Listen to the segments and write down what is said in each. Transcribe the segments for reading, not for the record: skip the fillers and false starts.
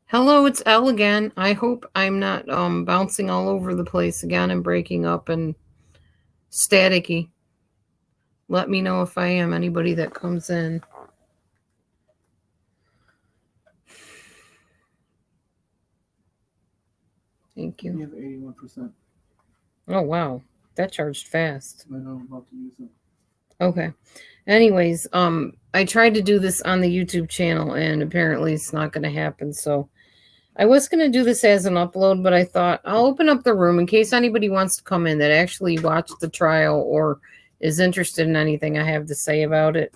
Hello, it's Elle again. I hope I'm not bouncing all over the place again and breaking up and staticky. Let me know if I am, anybody that comes in. Thank you. You have 81%. Oh, wow. That charged fast. I know I'm about to use it. Okay. Anyways, I tried to do this on the YouTube channel and apparently it's not going to happen. So I was going to do this as an upload, but I thought I'll open up the room in case anybody wants to come in that actually watched the trial or is interested in anything I have to say about it.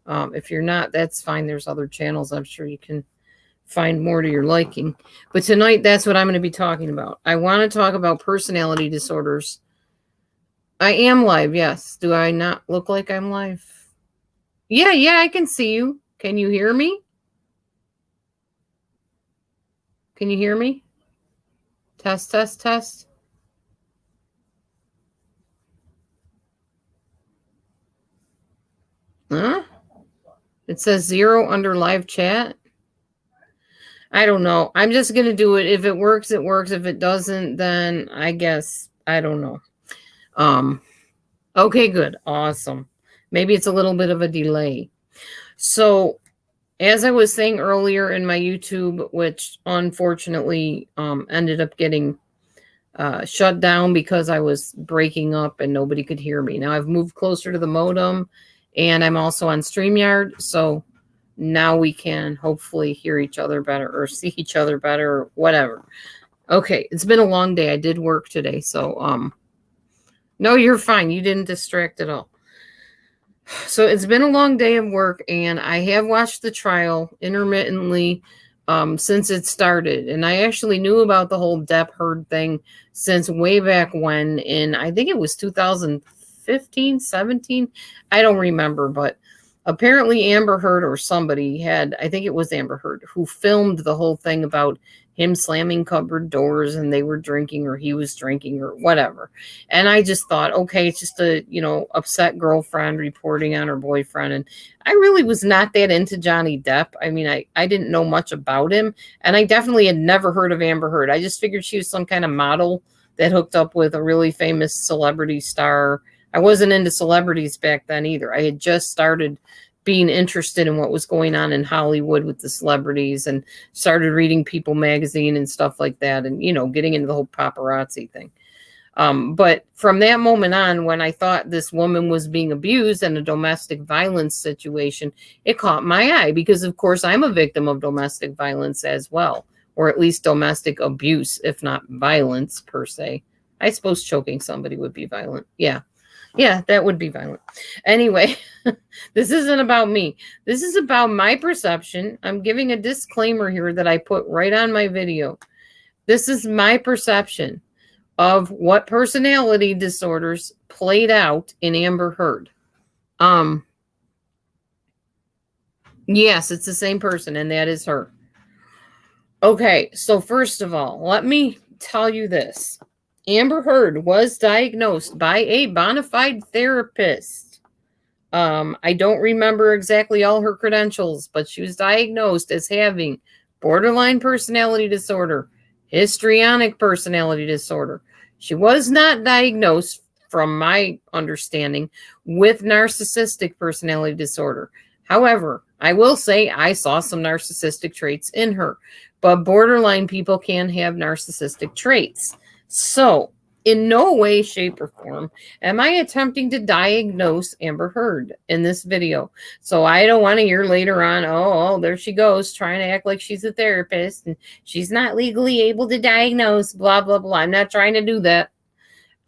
If you're not, that's fine. There's other channels. I'm sure you can find more to your liking. But tonight, that's what I'm going to be talking about. I want to talk about personality disorders. I am live, yes. Do I not look like I'm live? Yeah, I can see you. Can you hear me? Can you hear me? Test, test, test. Huh? It says 0 under live chat. I don't know. I'm just going to do it. If it works, it works. If it doesn't, then I guess I don't know. Okay, good. Awesome. Maybe it's a little bit of a delay. So, as I was saying earlier in my YouTube, which unfortunately ended up getting shut down because I was breaking up and nobody could hear me. Now I've moved closer to the modem and I'm also on StreamYard. So now we can hopefully hear each other better or see each other better or whatever. Okay, it's been a long day. I did work today. So, no, you're fine. You didn't distract at all. So it's been a long day of work, and I have watched the trial intermittently since it started. And I actually knew about the whole Depp Heard thing since way back when, in I think it was 2015, 17. I don't remember, but apparently Amber Heard or somebody had, I think it was Amber Heard, who filmed the whole thing about him slamming cupboard doors and they were drinking or he was drinking or whatever. And I just thought, okay, it's just a, upset girlfriend reporting on her boyfriend. And I really was not that into Johnny Depp. I mean, I didn't know much about him. And I definitely had never heard of Amber Heard. I just figured she was some kind of model that hooked up with a really famous celebrity star. I wasn't into celebrities back then either. I had just started being interested in what was going on in Hollywood with the celebrities and started reading People magazine and stuff like that and, getting into the whole paparazzi thing. But from that moment on, when I thought this woman was being abused in a domestic violence situation, it caught my eye because, of course, I'm a victim of domestic violence as well, or at least domestic abuse, if not violence per se. I suppose choking somebody would be violent. Yeah, that would be violent. Anyway, this isn't about me. This is about my perception. I'm giving a disclaimer here that I put right on my video. This is my perception of what personality disorders played out in Amber Heard. Yes, it's the same person, and that is her. Okay, so first of all, let me tell you this. Amber Heard was diagnosed by a bona fide therapist. I don't remember exactly all her credentials, but she was diagnosed as having borderline personality disorder, histrionic personality disorder. She was not diagnosed, from my understanding, with narcissistic personality disorder. However, I will say I saw some narcissistic traits in her, but borderline people can have narcissistic traits. So, in no way, shape, or form am I attempting to diagnose Amber Heard in this video. So I don't want to hear later on, oh, there she goes, trying to act like she's a therapist and she's not legally able to diagnose, blah, blah, blah. I'm not trying to do that.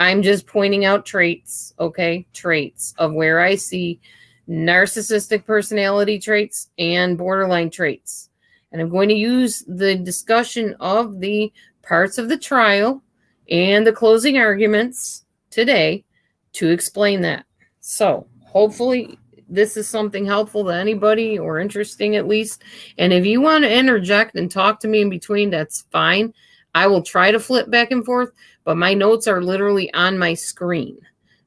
I'm just pointing out traits, okay? Traits of where I see narcissistic personality traits and borderline traits. And I'm going to use the discussion of the parts of the trial and the closing arguments today to explain that. So hopefully this is something helpful to anybody or interesting at least. And if you want to interject and talk to me in between, that's fine. I will try to flip back and forth, but my notes are literally on my screen.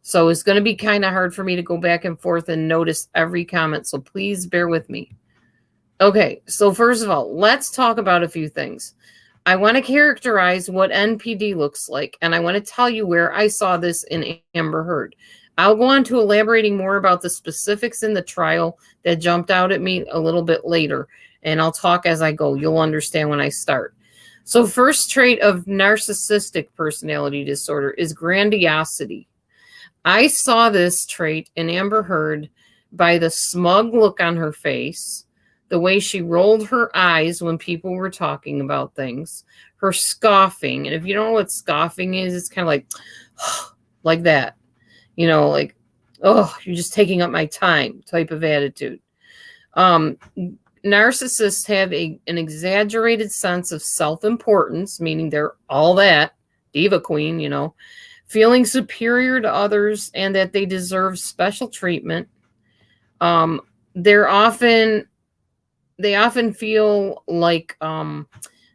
So it's going to be kind of hard for me to go back and forth and notice every comment. So please bear with me. Okay, so first of all, let's talk about a few things. I want to characterize what NPD looks like, and I want to tell you where I saw this in Amber Heard. I'll go on to elaborating more about the specifics in the trial that jumped out at me a little bit later, and I'll talk as I go. You'll understand when I start. So, first trait of narcissistic personality disorder is grandiosity. I saw this trait in Amber Heard by the smug look on her face, the way she rolled her eyes when people were talking about things, her scoffing. And if you don't know what scoffing is, it's kind of like, like that, like, oh, you're just taking up my time type of attitude. Narcissists have an exaggerated sense of self-importance, meaning they're all that, diva queen, feeling superior to others and that they deserve special treatment. They often feel like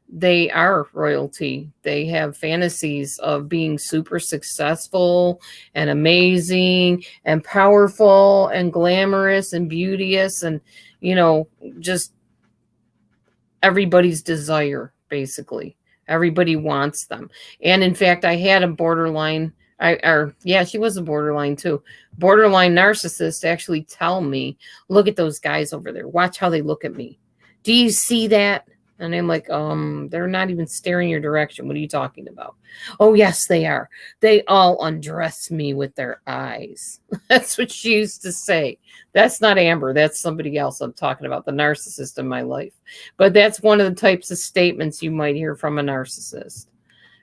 they are royalty. They have fantasies of being super successful and amazing and powerful and glamorous and beauteous and, just everybody's desire, basically. Everybody wants them. And in fact, I had a borderline, she was a borderline too. Borderline narcissist actually tell me, look at those guys over there. Watch how they look at me. Do you see that? And I'm like, they're not even staring your direction. What are you talking about? Oh, yes, they are. They all undress me with their eyes. That's what she used to say. That's not Amber. That's somebody else I'm talking about, the narcissist in my life. But that's one of the types of statements you might hear from a narcissist.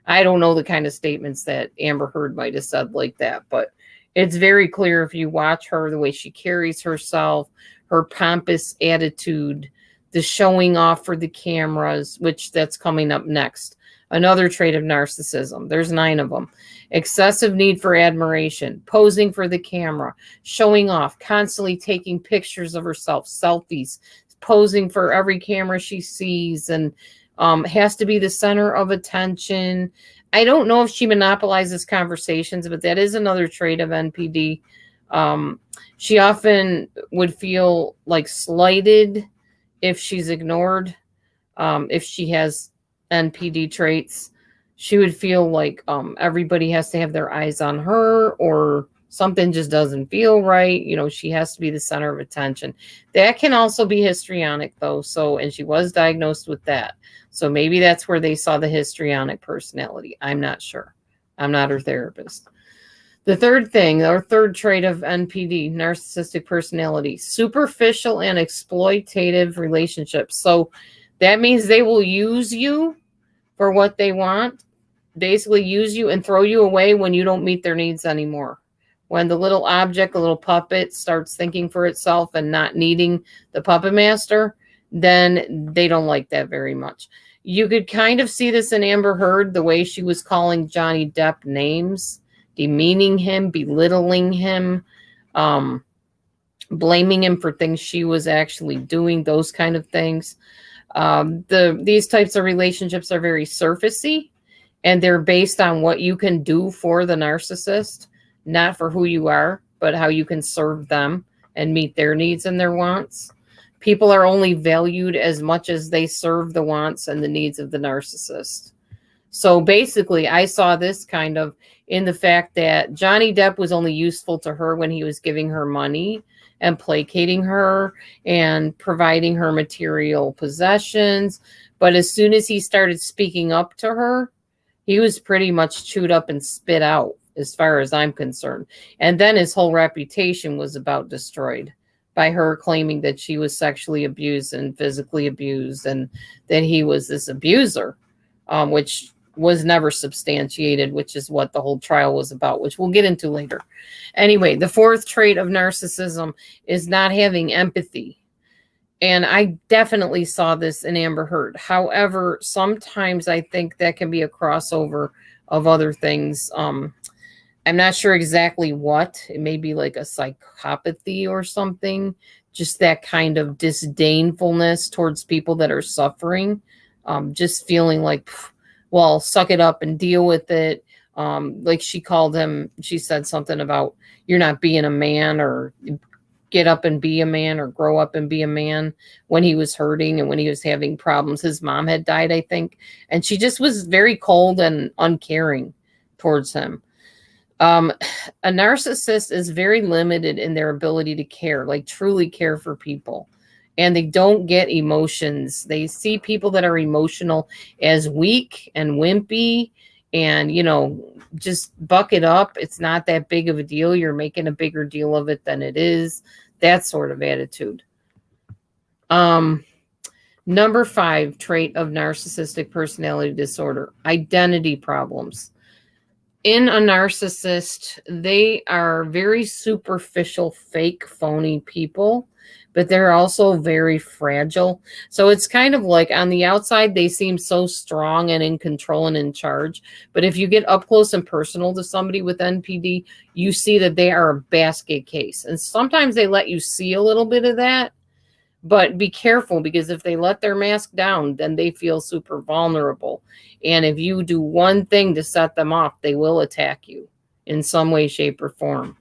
I don't know the kind of statements that Amber Heard might have said like that, but it's very clear if you watch her, the way she carries herself, her pompous attitude, the showing off for the cameras, which that's coming up next. Another trait of narcissism. There's 9 of them. Excessive need for admiration, posing for the camera, showing off, constantly taking pictures of herself, selfies, posing for every camera she sees, and has to be the center of attention. I don't know if she monopolizes conversations, but that is another trait of NPD. She often would feel like slighted if she's ignored. If she has NPD traits, she would feel like everybody has to have their eyes on her, or something just doesn't feel right. She has to be the center of attention. That can also be histrionic, though. And she was diagnosed with that. So maybe that's where they saw the histrionic personality. I'm not sure. I'm not her therapist. The third thing, or third trait of NPD, narcissistic personality, superficial and exploitative relationships. So that means they will use you for what they want, basically use you and throw you away when you don't meet their needs anymore. When the little object, the little puppet, starts thinking for itself and not needing the puppet master, then they don't like that very much. You could kind of see this in Amber Heard, the way she was calling Johnny Depp names, demeaning him, belittling him, blaming him for things she was actually doing, those kind of things. These types of relationships are very surfacey, and they're based on what you can do for the narcissist, not for who you are, but how you can serve them and meet their needs and their wants. People are only valued as much as they serve the wants and the needs of the narcissist. So basically, I saw this kind of in the fact that Johnny Depp was only useful to her when he was giving her money and placating her and providing her material possessions. But as soon as he started speaking up to her, he was pretty much chewed up and spit out, as far as I'm concerned. And then his whole reputation was about destroyed by her claiming that she was sexually abused and physically abused, and that he was this abuser, which was never substantiated, which is what the whole trial was about, which we'll get into later. Anyway, the fourth trait of narcissism is not having empathy. And I definitely saw this in Amber Heard. However, sometimes I think that can be a crossover of other things. I'm not sure exactly what. It may be like a psychopathy or something. Just that kind of disdainfulness towards people that are suffering. Just feeling like, well, suck it up and deal with it. Like she called him, she said something about, you're not being a man, or get up and be a man or grow up and be a man when he was hurting and when he was having problems. His mom had died, I think, and she just was very cold and uncaring towards him. A narcissist is very limited in their ability to care, like truly care for people. And they don't get emotions. They see people that are emotional as weak and wimpy and, just buck it up. It's not that big of a deal. You're making a bigger deal of it than it is. That sort of attitude. Number 5 trait of narcissistic personality disorder, identity problems. In a narcissist, they are very superficial, fake, phony people, but they're also very fragile. So it's kind of like on the outside, they seem so strong and in control and in charge. But if you get up close and personal to somebody with NPD, you see that they are a basket case. And sometimes they let you see a little bit of that. But be careful, because if they let their mask down, then they feel super vulnerable. And if you do one thing to set them off, they will attack you in some way, shape, or form.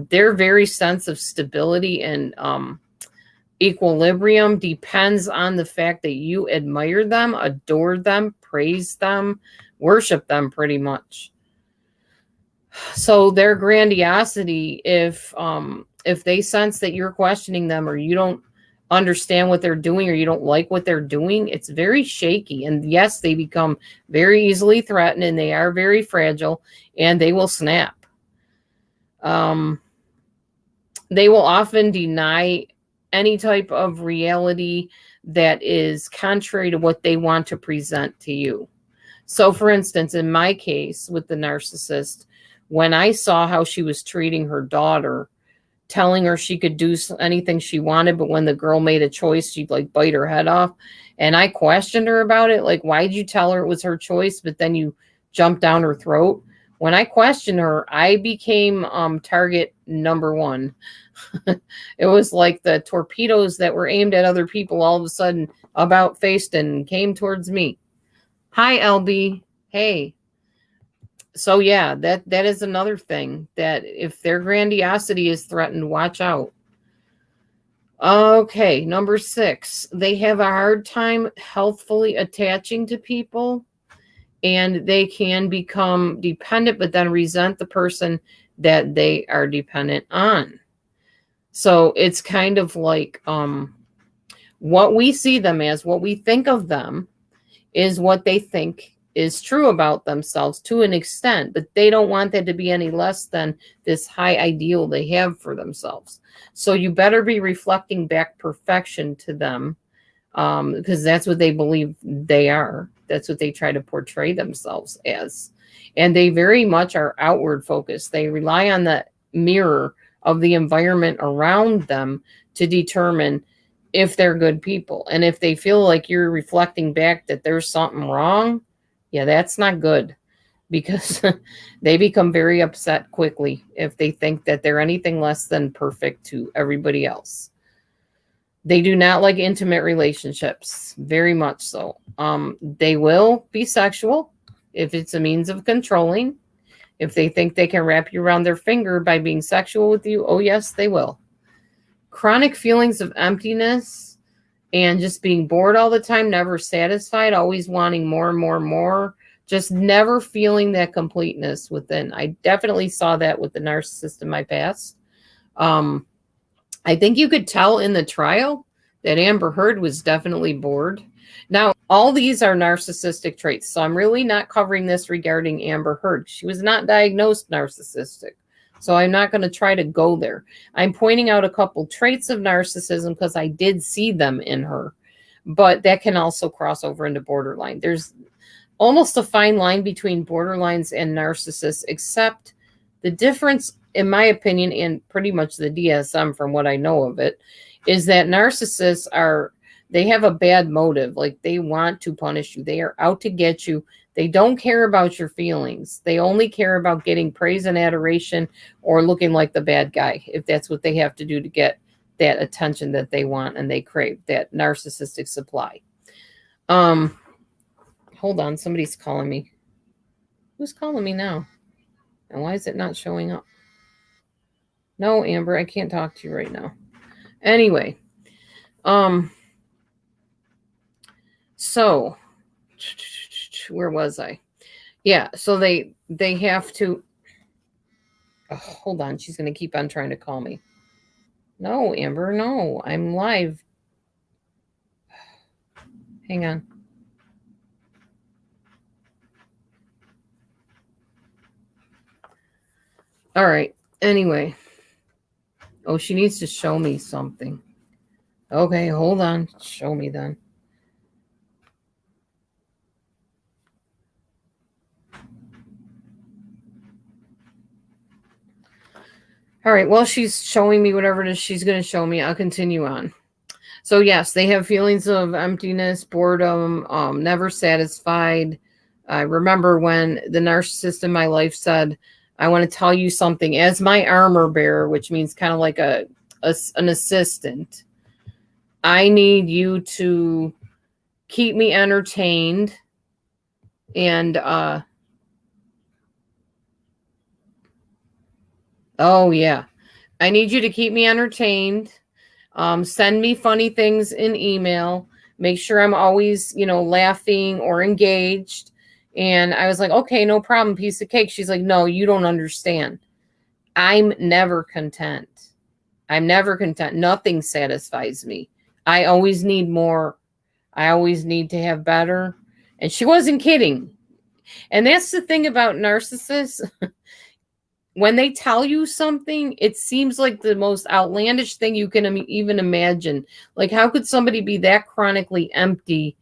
Their very sense of stability and equilibrium depends on the fact that you admire them, adore them, praise them, worship them pretty much. So their grandiosity, if they sense that you're questioning them or you don't understand what they're doing or you don't like what they're doing, it's very shaky. And yes, they become very easily threatened and they are very fragile and they will snap. They will often deny any type of reality that is contrary to what they want to present to you. So for instance, in my case with the narcissist, when I saw how she was treating her daughter, telling her she could do anything she wanted, but when the girl made a choice, she'd like bite her head off. And I questioned her about it. Like, why'd you tell her it was her choice, but then you jumped down her throat? When I questioned her, I became target number 1. It was like the torpedoes that were aimed at other people all of a sudden about faced and came towards me. Hi, LB. Hey. So yeah, that is another thing, that if their grandiosity is threatened, watch out. Okay, number 6, they have a hard time healthfully attaching to people, and they can become dependent, but then resent the person that they are dependent on. So it's kind of like what we see them as, what we think of them, is what they think is true about themselves to an extent, but they don't want that to be any less than this high ideal they have for themselves. So you better be reflecting back perfection to them, because that's what they believe they are. That's what they try to portray themselves as. And they very much are outward focused. They rely on the mirror of the environment around them to determine if they're good people. And if they feel like you're reflecting back that there's something wrong, yeah, that's not good, because they become very upset quickly if they think that they're anything less than perfect to everybody else. They do not like intimate relationships, very much so. They will be sexual if it's a means of controlling. If they think they can wrap you around their finger by being sexual with you, oh yes, they will. Chronic feelings of emptiness and just being bored all the time, never satisfied, always wanting more and more and more, just never feeling that completeness within. I definitely saw that with the narcissist in my past. I think you could tell in the trial that Amber Heard was definitely bored. Now, all these are narcissistic traits, so I'm really not covering this regarding Amber Heard. She was not diagnosed narcissistic, so I'm not going to try to go there. I'm pointing out a couple traits of narcissism because I did see them in her, but that can also cross over into borderline. There's almost a fine line between borderlines and narcissists, except the difference, in my opinion, and pretty much the DSM from what I know of it, is that narcissists they have a bad motive. Like, they want to punish you. They are out to get you. They don't care about your feelings. They only care about getting praise and adoration or looking like the bad guy, if that's what they have to do to get that attention that they want and they crave, that narcissistic supply. Hold on, somebody's calling me. Who's calling me now? And why is it not showing up? No, Amber, I can't talk to you right now. Anyway, so where was I? Yeah, so they have to. Oh, hold on, she's gonna keep on trying to call me. No, Amber, no, I'm live. Hang on. All right. Anyway. Oh, she needs to show me something. Okay, hold on. Show me then. All right. Well, she's showing me whatever it is she's going to show me. I'll continue on. So, yes, they have feelings of emptiness, boredom, never satisfied. I remember when the narcissist in my life said, I want to tell you something as my armor bearer, which means kind of like an assistant. I need you to keep me entertained and oh yeah, I need you to keep me entertained. Send me funny things in email. Make sure I'm always, laughing or engaged. And I was like, okay, no problem, piece of cake. She's like, no, you don't understand. I'm never content. I'm never content. Nothing satisfies me. I always need more. I always need to have better. And she wasn't kidding. And that's the thing about narcissists. When they tell you something, it seems like the most outlandish thing you can even imagine. Like, how could somebody be that chronically empty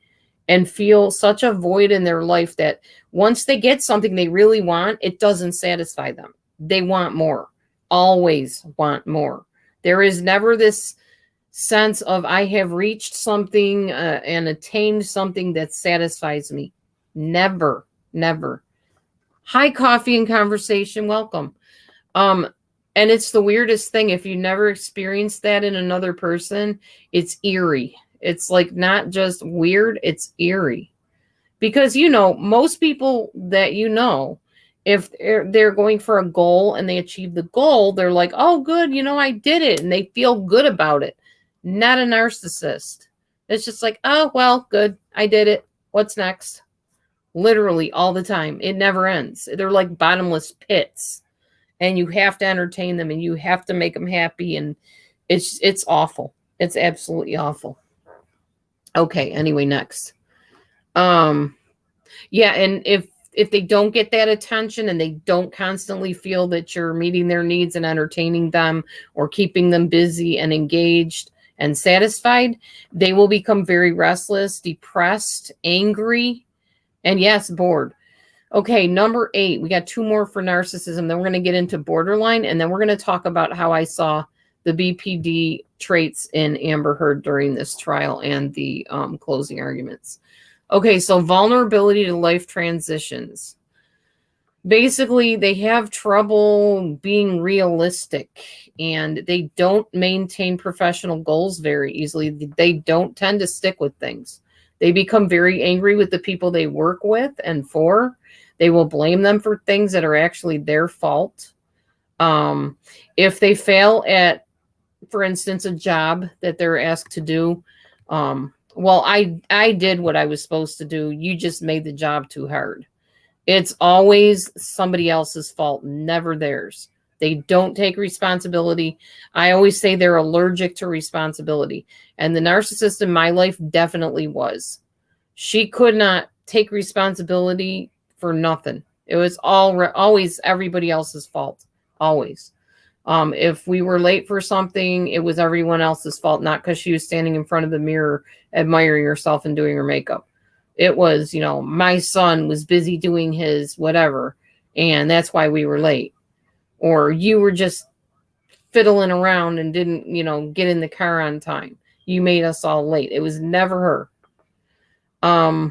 and feel such a void in their life that once they get something they really want, it doesn't satisfy them? They want more, always want more. There is never this sense of I have reached something and attained something that satisfies me. Never, never. Hi, coffee and conversation. Welcome. Um, and it's the weirdest thing. If you never experienced that in another person, it's eerie. It's like not just weird, it's eerie. Because, most people that if they're going for a goal and they achieve the goal, they're like, oh, good, I did it. And they feel good about it. Not a narcissist. It's just like, oh, well, good. I did it. What's next? Literally all the time. It never ends. They're like bottomless pits. And you have to entertain them and you have to make them happy. And it's awful. It's absolutely awful. Okay, anyway, next. Yeah, and if they don't get that attention and they don't constantly feel that you're meeting their needs and entertaining them or keeping them busy and engaged and satisfied, they will become very restless, depressed, angry, and yes, bored. Okay, number 8. We got 2 more for narcissism. Then we're going to get into borderline, and then we're going to talk about how I saw the BPD traits in Amber Heard during this trial and the closing arguments. Okay, so vulnerability to life transitions. Basically, they have trouble being realistic and they don't maintain professional goals very easily. They don't tend to stick with things. They become very angry with the people they work with and for. They will blame them for things that are actually their fault. If they fail at, for instance, a job that they're asked to do, well, I did what I was supposed to do. You just made the job too hard. It's always somebody else's fault, never theirs. They don't take responsibility. I always say they're allergic to responsibility. And the narcissist in my life definitely was. She could not take responsibility for nothing. It was always everybody else's fault. Always. If we were late for something, it was everyone else's fault, not because she was standing in front of the mirror admiring herself and doing her makeup. It was, my son was busy doing his whatever, and that's why we were late. Or you were just fiddling around and didn't, get in the car on time. You made us all late. It was never her.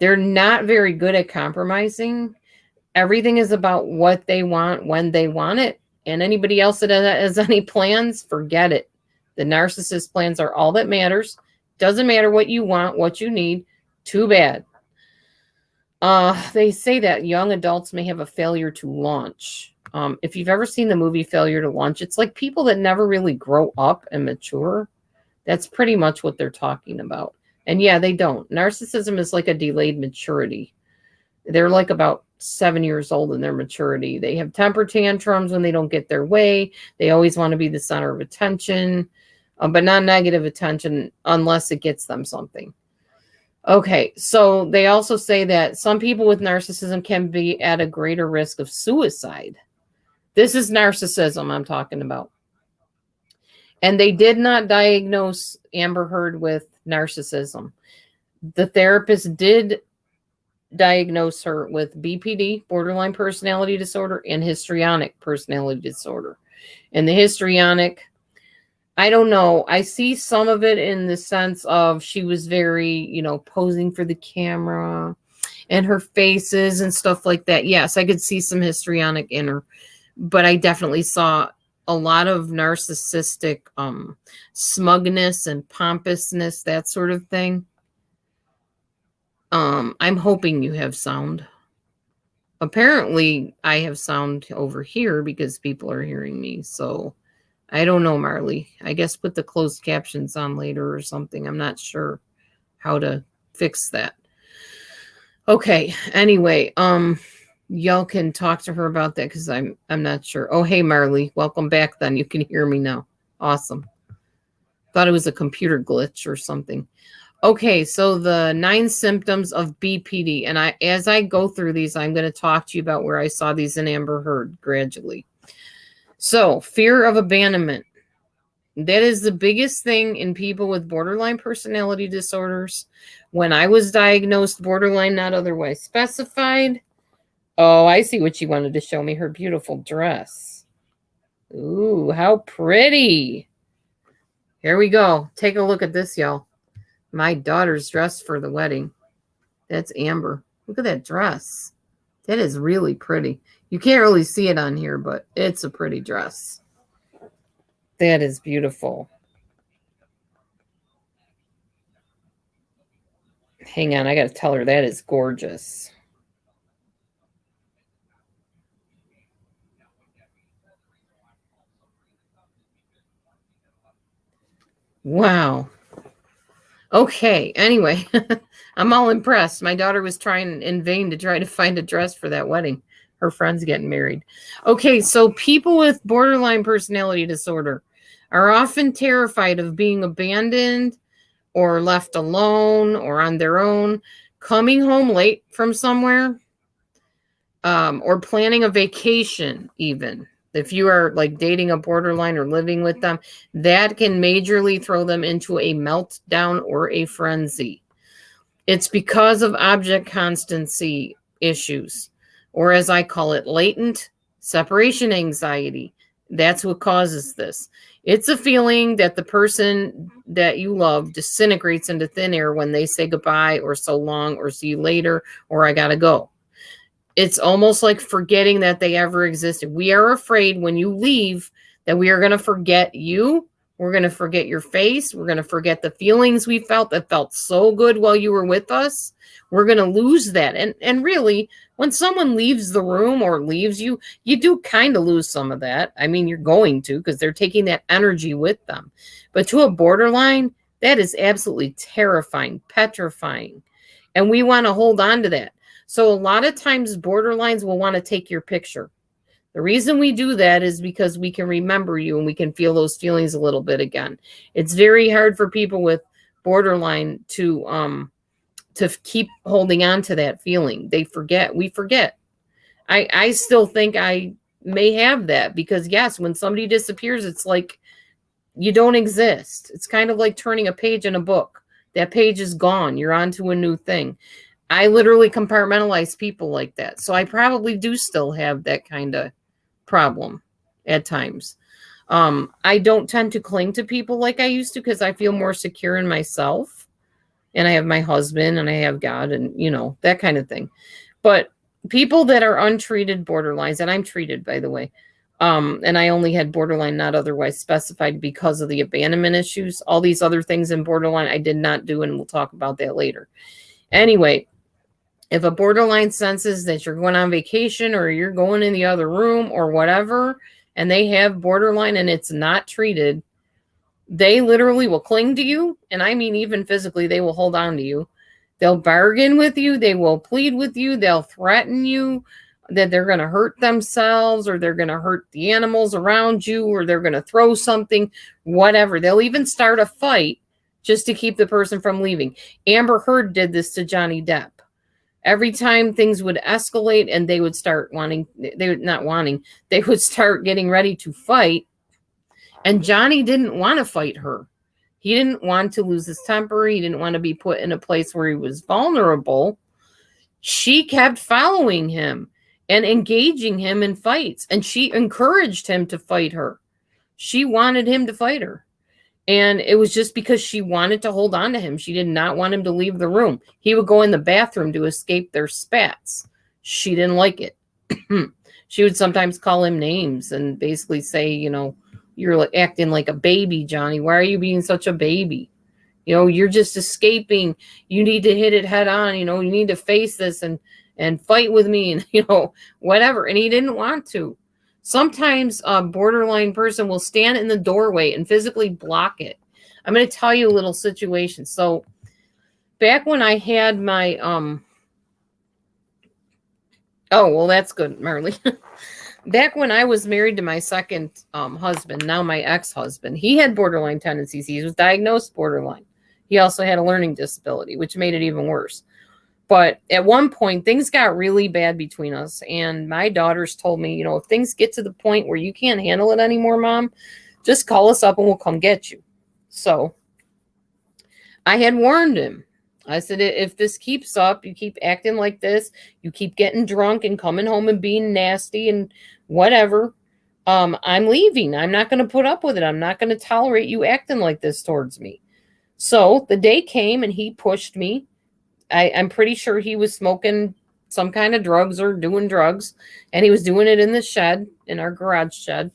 They're not very good at compromising. Everything is about what they want when they want it. And anybody else that has any plans, forget it. The narcissist plans are all that matters. Doesn't matter what you want, what you need. Too bad. They say that young adults may have a failure to launch. If you've ever seen the movie Failure to Launch, it's like people that never really grow up and mature. That's pretty much what they're talking about. And yeah, they don't. Narcissism is like a delayed maturity. They're like about 7 years old in their maturity. They have temper tantrums when they don't get their way. They always want to be the center of attention, but not negative attention unless it gets them something. Okay, so they also say that some people with narcissism can be at a greater risk of suicide. This is narcissism I'm talking about. And they did not diagnose Amber Heard with narcissism. The therapist did diagnose her with BPD, borderline personality disorder, and histrionic personality disorder. And the histrionic, I don't know. I see some of it in the sense of she was very, posing for the camera and her faces and stuff like that. Yes, I could see some histrionic in her, but I definitely saw a lot of narcissistic smugness and pompousness, that sort of thing. I'm hoping you have sound. Apparently, I have sound over here because people are hearing me. So I don't know, Marley. I guess put the closed captions on later or something. I'm not sure how to fix that. Okay. Anyway, y'all can talk to her about that because I'm not sure. Oh, hey, Marley. Welcome back then. You can hear me now. Awesome. Thought it was a computer glitch or something. Okay, so the 9 symptoms of BPD, and as I go through these, I'm going to talk to you about where I saw these in Amber Heard gradually. So, fear of abandonment. That is the biggest thing in people with borderline personality disorders. When I was diagnosed borderline not otherwise specified, oh, I see what she wanted to show me, her beautiful dress. Ooh, how pretty. Here we go. Take a look at this, y'all. My daughter's dress for the wedding. That's Amber. Look at that dress. That is really pretty. You can't really see it on here, but it's a pretty dress. That is beautiful. Hang on, I got to tell her that is gorgeous. Wow. Okay, anyway, I'm all impressed. My daughter was trying in vain to try to find a dress for that wedding. Her friend's getting married. Okay, so people with borderline personality disorder are often terrified of being abandoned or left alone or on their own, coming home late from somewhere, or planning a vacation even. If you are like dating a borderline or living with them, that can majorly throw them into a meltdown or a frenzy. It's because of object constancy issues, or as I call it, latent separation anxiety. That's what causes this. It's a feeling that the person that you love disintegrates into thin air when they say goodbye or so long or see you later or I gotta go. It's almost like forgetting that they ever existed. We are afraid when you leave that we are going to forget you. We're going to forget your face. We're going to forget the feelings we felt that felt so good while you were with us. We're going to lose that. And really, when someone leaves the room or leaves you, you do kind of lose some of that. I mean, you're going to because they're taking that energy with them. But to a borderline, that is absolutely terrifying, petrifying. And we want to hold on to that. So a lot of times borderlines will want to take your picture. The reason we do that is because we can remember you and we can feel those feelings a little bit again. It's very hard for people with borderline to keep holding on to that feeling. They forget. We forget. I still think I may have that because, yes, when somebody disappears, it's like you don't exist. It's kind of like turning a page in a book. That page is gone. You're on to a new thing. I literally compartmentalize people like that. So I probably do still have that kind of problem at times. I don't tend to cling to people like I used to because I feel more secure in myself. And I have my husband and I have God and, that kind of thing. But people that are untreated borderlines, and I'm treated, by the way, and I only had borderline not otherwise specified because of the abandonment issues. All these other things in borderline I did not do, and we'll talk about that later. Anyway, If a borderline senses that you're going on vacation or you're going in the other room or whatever, and they have borderline and it's not treated, they literally will cling to you. And I mean, even physically, they will hold on to you. They'll bargain with you. They will plead with you. They'll threaten you that they're going to hurt themselves or they're going to hurt the animals around you or they're going to throw something, whatever. They'll even start a fight just to keep the person from leaving. Amber Heard did this to Johnny Depp. Every time things would escalate and they would start they would start getting ready to fight. And Johnny didn't want to fight her. He didn't want to lose his temper. He didn't want to be put in a place where he was vulnerable. She kept following him and engaging him in fights. And she encouraged him to fight her. She wanted him to fight her. And it was just because she wanted to hold on to him. She did not want him to leave the room. He would go in the bathroom to escape their spats. She didn't like it. She would sometimes call him names and basically say, you're like acting like a baby, Johnny. Why are you being such a baby? You're just escaping. You need to hit it head on. You need to face this and fight with me and, whatever. And he didn't want to. Sometimes a borderline person will stand in the doorway and physically block it. I'm going to tell you a little situation. So back when I had my, oh, well, that's good, Marley. Back when I was married to my second husband, now my ex-husband, he had borderline tendencies. He was diagnosed borderline. He also had a learning disability, which made it even worse. But at one point, things got really bad between us. And my daughters told me, if things get to the point where you can't handle it anymore, Mom, just call us up and we'll come get you. So I had warned him. I said, if this keeps up, you keep acting like this, you keep getting drunk and coming home and being nasty and whatever, I'm leaving. I'm not going to put up with it. I'm not going to tolerate you acting like this towards me. So the day came and he pushed me. I'm pretty sure he was smoking some kind of drugs or doing drugs, and he was doing it in the shed, in our garage shed.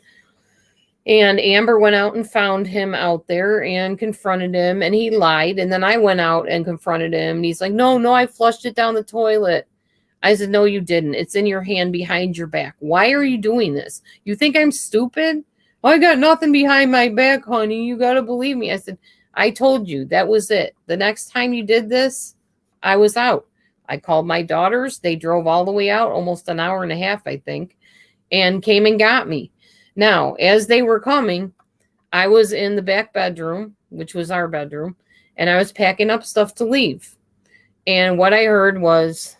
And Amber went out and found him out there and confronted him, and he lied. And then I went out and confronted him, and he's like, no, I flushed it down the toilet. I said, no, you didn't. It's in your hand behind your back. Why are you doing this? You think I'm stupid? I got nothing behind my back, honey. You got to believe me. I said, I told you that was it. The next time you did this, I was out. I called my daughters. They drove all the way out, almost an hour and a half, I think, and came and got me. Now, as they were coming, I was in the back bedroom, which was our bedroom, and I was packing up stuff to leave. And what I heard was,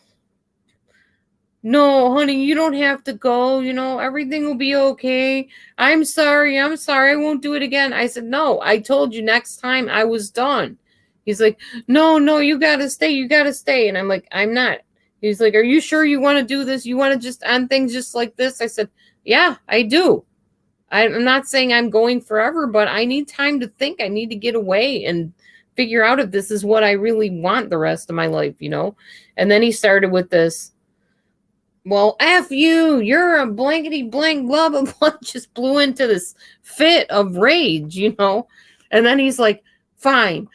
no, honey, you don't have to go. Everything will be okay. I'm sorry. I won't do it again. I said, no, I told you next time I was done. He's like, no, you got to stay. You got to stay. And I'm like, I'm not. He's like, are you sure you want to do this? You want to just end things just like this? I said, yeah, I do. I'm not saying I'm going forever, but I need time to think. I need to get away and figure out if this is what I really want the rest of my life, And then he started with this, well, F you, you're a blankety blank, blah, blah, blah, just blew into this fit of rage, And then he's like, fine,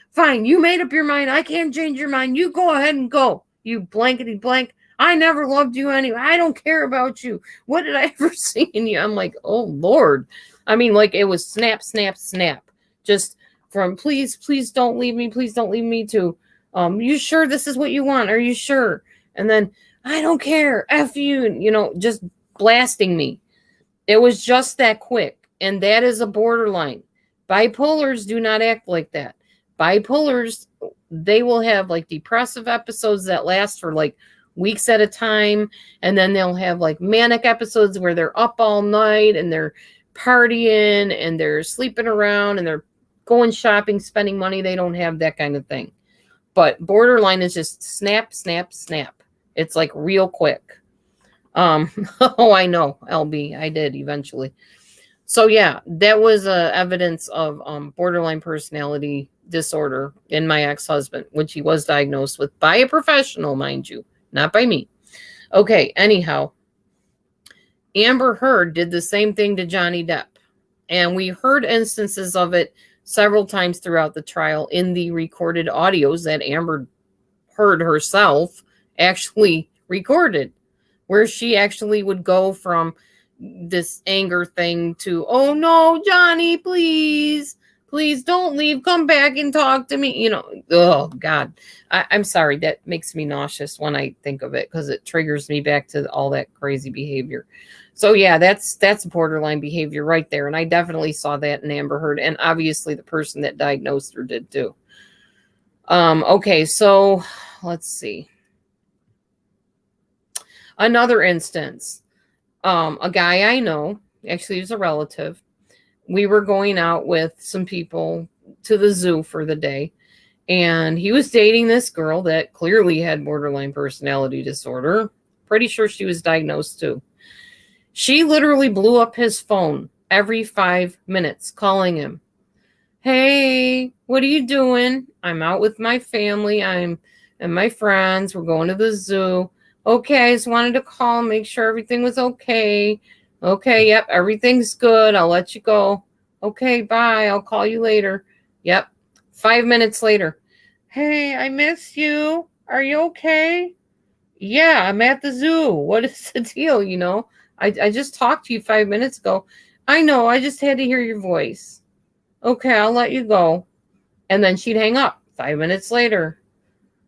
you made up your mind. I can't change your mind. You go ahead and go, you blankety blank. I never loved you anyway. I don't care about you. What did I ever see in you? I'm like, oh, Lord. I mean, like it was snap, snap, snap. Just from please don't leave me. Please don't leave me to, you sure this is what you want? Are you sure? And then, I don't care. F you, just blasting me. It was just that quick. And that is a borderline. Bipolars do not act like that. Bipolars, they will have like depressive episodes that last for like weeks at a time. And then they'll have like manic episodes where they're up all night and they're partying and they're sleeping around and they're going shopping, spending money. They don't have that kind of thing. But borderline is just snap, snap, snap. It's like real quick. Oh, I know, LB. I did eventually. So yeah, that was evidence of borderline personality disorder in my ex-husband, which he was diagnosed with by a professional, mind you, not by me. Okay, anyhow, Amber Heard did the same thing to Johnny Depp. And we heard instances of it several times throughout the trial in the recorded audios that Amber Heard herself actually recorded, where she actually would go from this anger thing to, oh no, Johnny, please, please don't leave. Come back and talk to me. Oh God. I'm sorry. That makes me nauseous when I think of it, because it triggers me back to all that crazy behavior. So yeah, that's borderline behavior right there. And I definitely saw that in Amber Heard. And obviously the person that diagnosed her did too. Okay, so let's see. Another instance. A guy I know, actually he's a relative. We were going out with some people to the zoo for the day, and he was dating this girl that clearly had borderline personality disorder. Pretty sure she was diagnosed too. She literally blew up his phone every 5 minutes, calling him. Hey, what are you doing? I'm out with my family. And my friends. We're going to the zoo. Okay, I just wanted to call, make sure everything was okay. Okay, yep, everything's good. I'll let you go. Okay, bye. I'll call you later. Yep. 5 minutes later. Hey, I miss you. Are you okay? Yeah, I'm at the zoo. What is the deal? I just talked to you 5 minutes ago. I know, I just had to hear your voice. Okay, I'll let you go. And then she'd hang up 5 minutes later.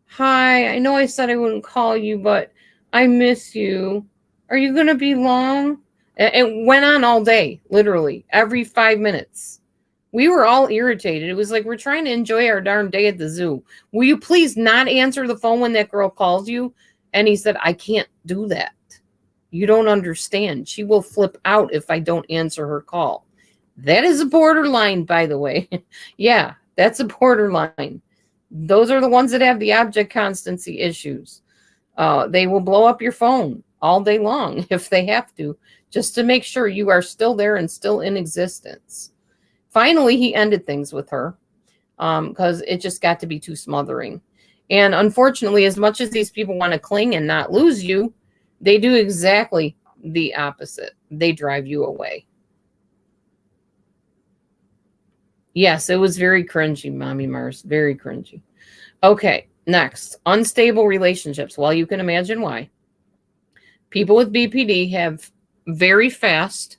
Hi, I know I said I wouldn't call you, but I miss you. Are you going to be long? It went on all day, literally, every 5 minutes. We were all irritated. It was like, we're trying to enjoy our darn day at the zoo. Will you please not answer the phone when that girl calls you? And he said, I can't do that. You don't understand. She will flip out if I don't answer her call. That is a borderline, by the way. Yeah, that's a borderline. Those are the ones that have the object constancy issues. They will blow up your phone all day long if they have to, just to make sure you are still there and still in existence. Finally, he ended things with her because it just got to be too smothering. And unfortunately, as much as these people want to cling and not lose you, they do exactly the opposite. They drive you away. Yes, it was very cringy, Mommy Mars. Very cringy. Okay, next. Unstable relationships. Well, you can imagine why. People with BPD have very fast,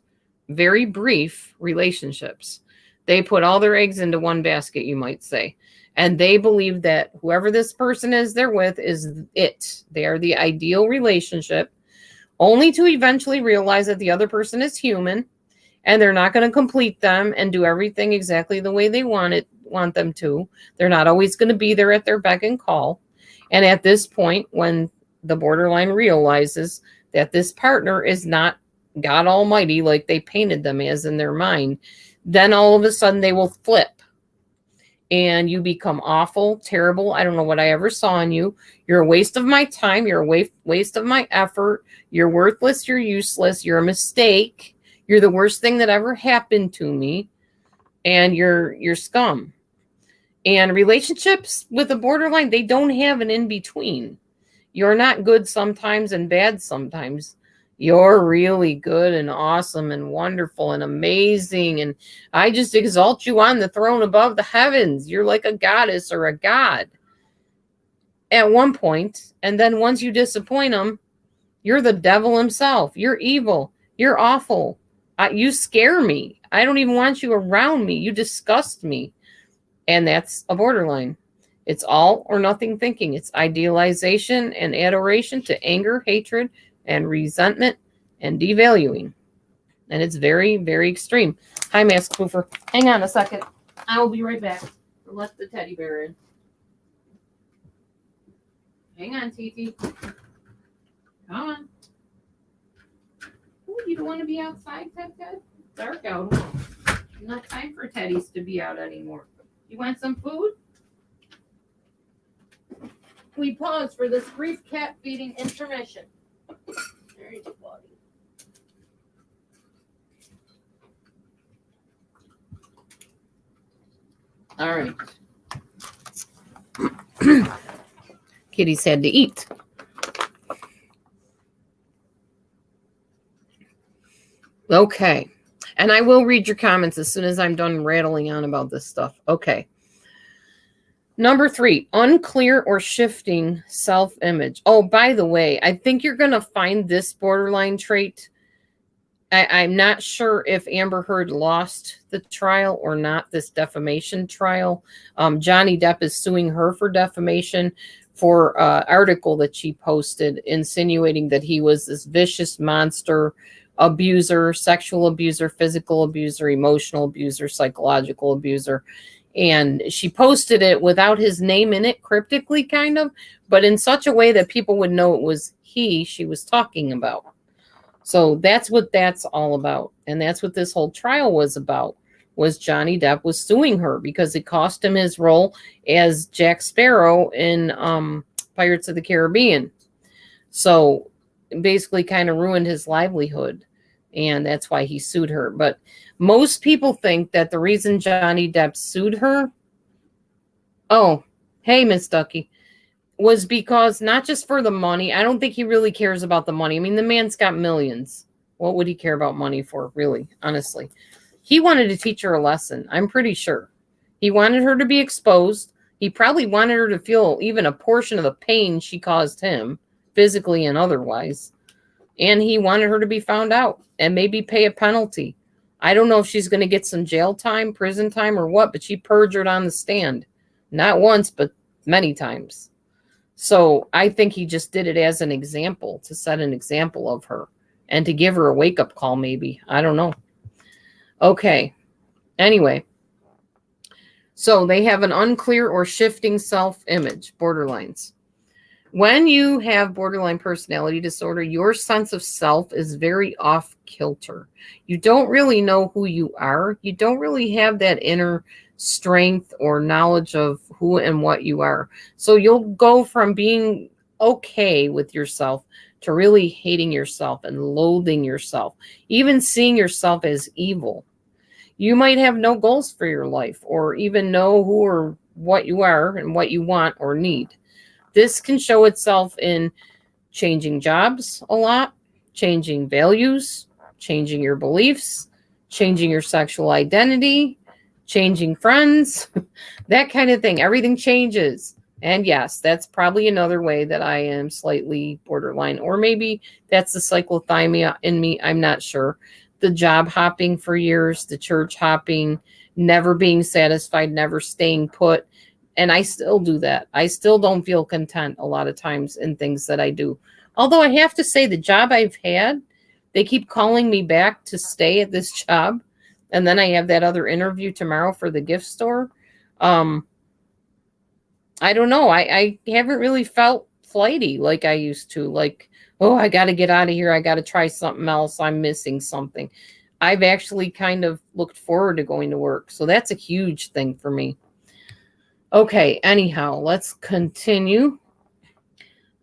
very brief relationships. They put all their eggs into one basket, you might say. And they believe that whoever this person is they're with is it. They are the ideal relationship, only to eventually realize that the other person is human. And they're not going to complete them and do everything exactly the way they want them to. They're not always going to be there at their beck and call. And at this point, when the borderline realizes that this partner is not God Almighty like they painted them as in their mind, then all of a sudden they will flip. And you become awful, terrible. I don't know what I ever saw in you. You're a waste of my time. You're a waste of my effort. You're worthless. You're useless. You're a mistake. You're the worst thing that ever happened to me, and you're scum. And relationships with a borderline, they don't have an in-between. You're not good sometimes and bad sometimes. You're really good and awesome and wonderful and amazing. And I just exalt you on the throne above the heavens. You're like a goddess or a god at one point. And then once you disappoint them, you're the devil himself. You're evil. You're awful. You scare me. I don't even want you around me. You disgust me. And that's a borderline. It's all or nothing thinking. It's idealization and adoration to anger, hatred, and resentment and devaluing. And it's very, very extreme. Hi, Mask Poofer. Hang on a second. I will be right back. Let the teddy bear in. Hang on, TT. Come on. Ooh, you don't want to be outside, Ted? Dark out. Not time for teddies to be out anymore. You want some food? We pause for this brief cat feeding intermission. There you go, buddy. All right. Kitty's had to eat. Okay. And I will read your comments as soon as I'm done rattling on about this stuff. Okay. Number 3, unclear or shifting self-image. Oh, by the way, I think you're going to find this borderline trait. I'm not sure if Amber Heard lost the trial or not, this defamation trial. Johnny Depp is suing her for defamation for an article that she posted insinuating that he was this vicious monster, abuser, sexual abuser, physical abuser, emotional abuser, psychological abuser. And she posted it without his name in it, cryptically kind of, but in such a way that people would know it was she was talking about. So that's what that's all about. And that's what this whole trial was about, was Johnny Depp was suing her because it cost him his role as Jack Sparrow in Pirates of the Caribbean. So basically kind of ruined his livelihood. And that's why he sued her. But most people think that the reason Johnny Depp sued her, oh, hey, Miss Ducky, was because not just for the money. I don't think he really cares about the money. I mean, the man's got millions. What would he care about money for, really, honestly? He wanted to teach her a lesson, I'm pretty sure. He wanted her to be exposed. He probably wanted her to feel even a portion of the pain she caused him, physically and otherwise. And he wanted her to be found out and maybe pay a penalty. I don't know if she's going to get some jail time, prison time, or what, but she perjured on the stand. Not once, but many times. So I think he just did it as an example, to set an example of her and to give her a wake-up call, maybe. I don't know. Okay. Anyway. So they have an unclear or shifting self-image, borderlines. When you have borderline personality disorder, your sense of self is very off kilter. You don't really know who you are. You don't really have that inner strength or knowledge of who and what you are. So you'll go from being okay with yourself to really hating yourself and loathing yourself, even seeing yourself as evil. You might have no goals for your life or even know who or what you are and what you want or need. This can show itself in changing jobs a lot, changing values, changing your beliefs, changing your sexual identity, changing friends, that kind of thing. Everything changes. And yes, that's probably another way that I am slightly borderline. Or maybe that's the cyclothymia in me. I'm not sure. The job hopping for years, the church hopping, never being satisfied, never staying put. And I still do that. I still don't feel content a lot of times in things that I do. Although I have to say, the job I've had, they keep calling me back to stay at this job. And then I have that other interview tomorrow for the gift store. I don't know. I haven't really felt flighty like I used to. Like, oh, I got to get out of here. I got to try something else. I'm missing something. I've actually kind of looked forward to going to work. So that's a huge thing for me. Okay, anyhow, let's continue.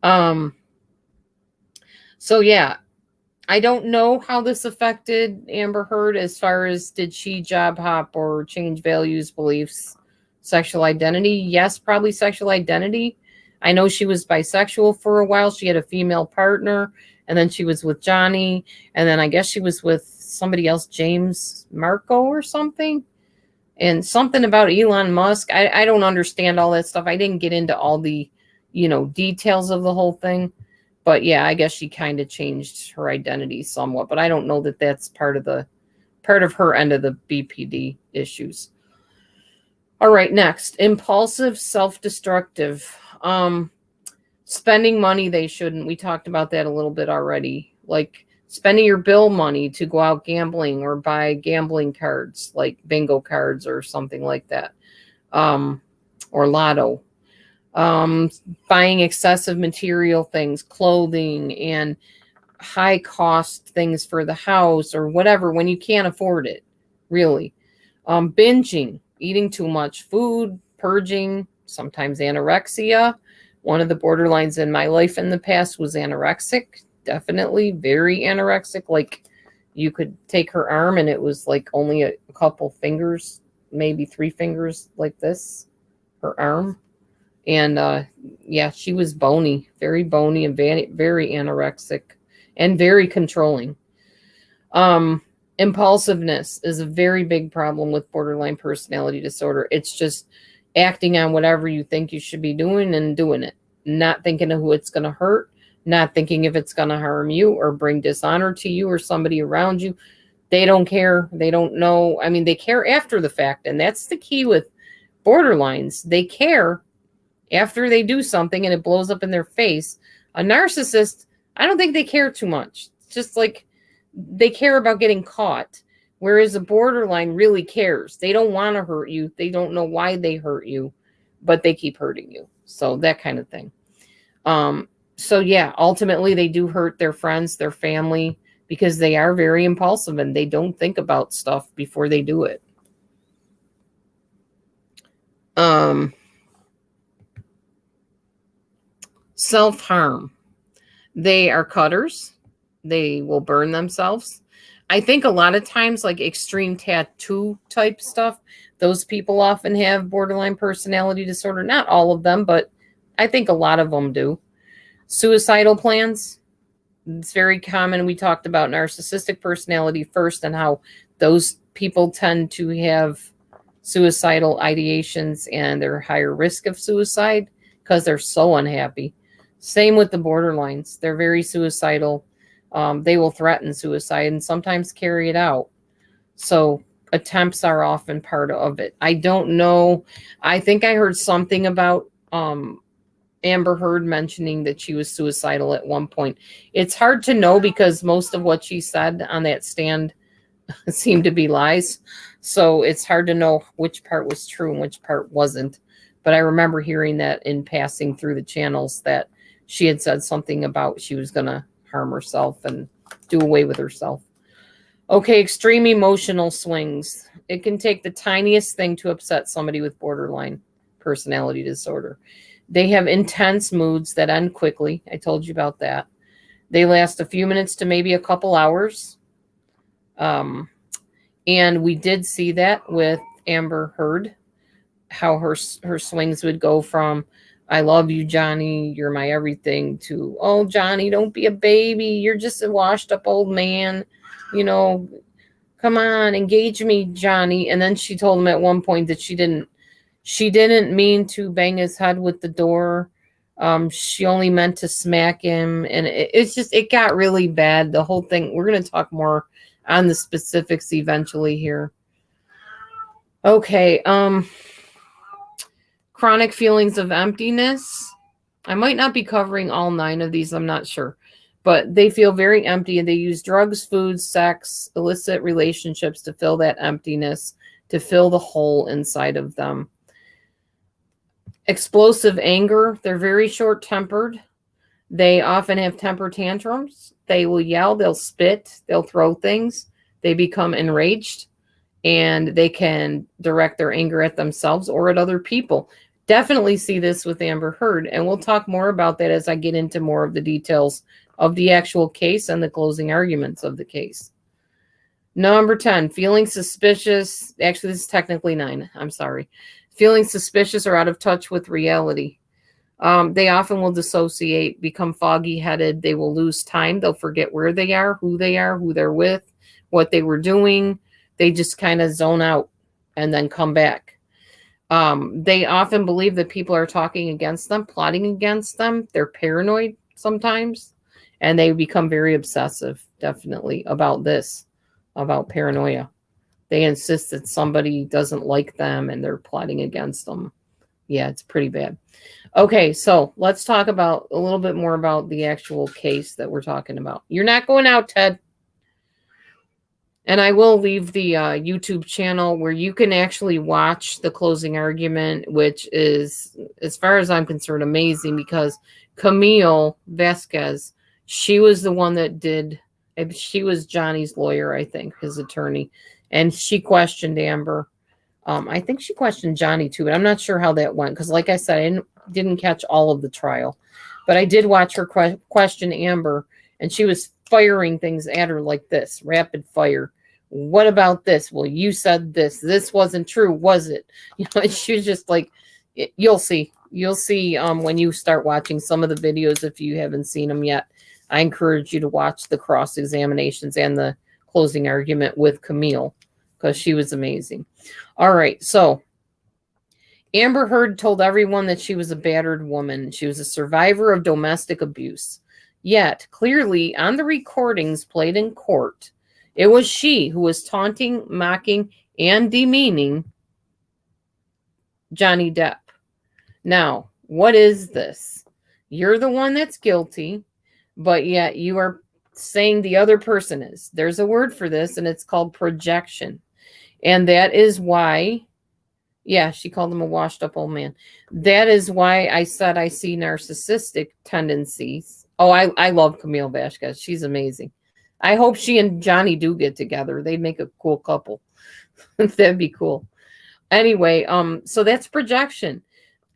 So yeah, I don't know how this affected Amber Heard as far as did she job hop or change values, beliefs, sexual identity. Yes, probably sexual identity. I know she was bisexual for a while. She had a female partner, and then she was with Johnny, and then I guess she was with somebody else, James Marco or something. And something about Elon Musk. I don't understand all that stuff. I didn't get into all the, details of the whole thing. But yeah, I guess she kind of changed her identity somewhat. But I don't know that that's part of her end of the BPD issues. All right, next. Impulsive, self-destructive. Spending money they shouldn't. We talked about that a little bit already. Like spending your bill money to go out gambling or buy gambling cards, like bingo cards or something like that, or lotto. Buying excessive material things, clothing, and high cost things for the house or whatever when you can't afford it, really. Binging, eating too much food, purging, sometimes anorexia. One of the borderlines in my life in the past was anorexic. Definitely very anorexic. Like you could take her arm and it was like only a couple fingers, maybe 3 fingers like this, her arm. And yeah, she was bony and very anorexic and very controlling. Impulsiveness is a very big problem with borderline personality disorder. It's just acting on whatever you think you should be doing and doing it, not thinking of who it's going to hurt, not thinking if it's going to harm you or bring dishonor to you or somebody around you. They don't care. They don't know. I mean, they care after the fact. And that's the key with borderlines. They care after they do something and it blows up in their face. A narcissist, I don't think they care too much. It's just like they care about getting caught. Whereas a borderline really cares. They don't want to hurt you. They don't know why they hurt you, but they keep hurting you. So that kind of thing. So yeah, ultimately they do hurt their friends, their family, because they are very impulsive and they don't think about stuff before they do it. Self-harm. They are cutters. They will burn themselves. I think a lot of times, like extreme tattoo type stuff, those people often have borderline personality disorder. Not all of them, but I think a lot of them do. Suicidal plans. It's very common. We talked about narcissistic personality first and how those people tend to have suicidal ideations and they're higher risk of suicide because they're so unhappy. Same with the borderlines. They're very suicidal. They will threaten suicide and sometimes carry it out. So attempts are often part of it. I don't know. I think I heard something about Amber Heard mentioning that she was suicidal at one point. It's hard to know because most of what she said on that stand seemed to be lies. So it's hard to know which part was true and which part wasn't. But I remember hearing that in passing through the channels that she had said something about she was going to harm herself and do away with herself. Okay, extreme emotional swings. It can take the tiniest thing to upset somebody with borderline personality disorder. They have intense moods that end quickly. I told you about that. They last a few minutes to maybe a couple hours. And we did see that with Amber Heard, how her swings would go from, I love you, Johnny, you're my everything, to, oh, Johnny, don't be a baby. You're just a washed up old man. You know, come on, engage me, Johnny. And then she told him at one point that she didn't mean to bang his head with the door. She only meant to smack him. And it got really bad. The whole thing, we're going to talk more on the specifics eventually here. Okay. Chronic feelings of emptiness. I might not be covering all 9 of these. I'm not sure. But they feel very empty and they use drugs, food, sex, illicit relationships to fill that emptiness, to fill the hole inside of them. Explosive anger. They're very short-tempered. They often have temper tantrums. They will yell, they'll spit, they'll throw things. They become enraged and they can direct their anger at themselves or at other people. Definitely see this with Amber Heard, and we'll talk more about that as I get into more of the details of the actual case and the closing arguments of the case. Number 10, feeling suspicious. Actually, this is technically 9. I'm sorry. Feeling suspicious or out of touch with reality. They often will dissociate, become foggy-headed. They will lose time. They'll forget where they are, who they're with, what they were doing. They just kind of zone out and then come back. They often believe that people are talking against them, plotting against them. They're paranoid sometimes, and they become very obsessive, definitely, about this, about paranoia. They insist that somebody doesn't like them and they're plotting against them. Yeah, it's pretty bad. Okay, so let's talk about a little bit more about the actual case that we're talking about. You're not going out, Ted. And I will leave the YouTube channel where you can actually watch the closing argument, which is, as far as I'm concerned, amazing because Camille Vasquez, she was the one that did, she was Johnny's lawyer, I think, his attorney. And she questioned Amber. I think she questioned Johnny too, but I'm not sure how that went. Because like I said, I didn't catch all of the trial. But I did watch her question Amber, and she was firing things at her like this, rapid fire. What about this? Well, you said this. This wasn't true, was it? You know, she was just like, you'll see. You'll see when you start watching some of the videos if you haven't seen them yet. I encourage you to watch the cross-examinations and the closing argument with Camille because she was amazing. All right, so Amber Heard told everyone that she was a battered woman. She was a survivor of domestic abuse. Yet, clearly, on the recordings played in court, it was she who was taunting, mocking, and demeaning Johnny Depp. Now, what is this? You're the one that's guilty, but yet you are saying the other person is. There's a word for this, and it's called projection. And that is why, yeah, she called him a washed up old man. That is why I said I see narcissistic tendencies. Oh, I love Camille Vasquez. She's amazing. I hope she and Johnny do get together. They'd make a cool couple. That'd be cool. Anyway, so that's projection.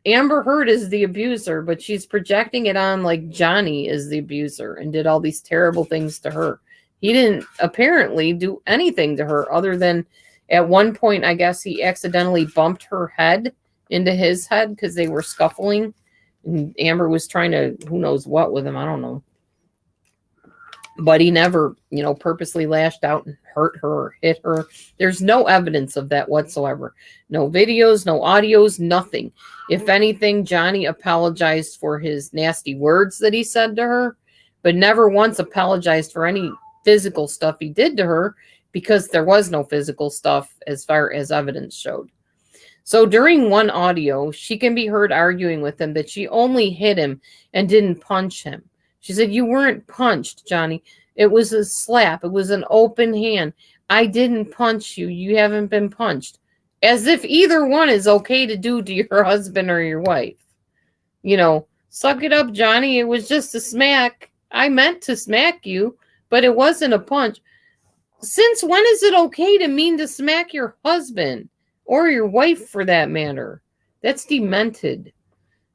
Amber Heard is the abuser, but she's projecting it on like Johnny is the abuser and did all these terrible things to her. He didn't apparently do anything to her other than at one point, I guess he accidentally bumped her head into his head because they were scuffling. And Amber was trying to, who knows what with him. I don't know. But he never, purposely lashed out and hurt her or hit her. There's no evidence of that whatsoever. No videos, no audios, nothing. If anything, Johnny apologized for his nasty words that he said to her, but never once apologized for any physical stuff he did to her because there was no physical stuff as far as evidence showed. So during one audio, she can be heard arguing with him that she only hit him and didn't punch him. She said, "You weren't punched, Johnny. It was a slap. It was an open hand. I didn't punch you. You haven't been punched." As if either one is okay to do to your husband or your wife. Suck it up, Johnny. It was just a smack. I meant to smack you, but it wasn't a punch. Since when is it okay to mean to smack your husband or your wife for that matter? That's demented.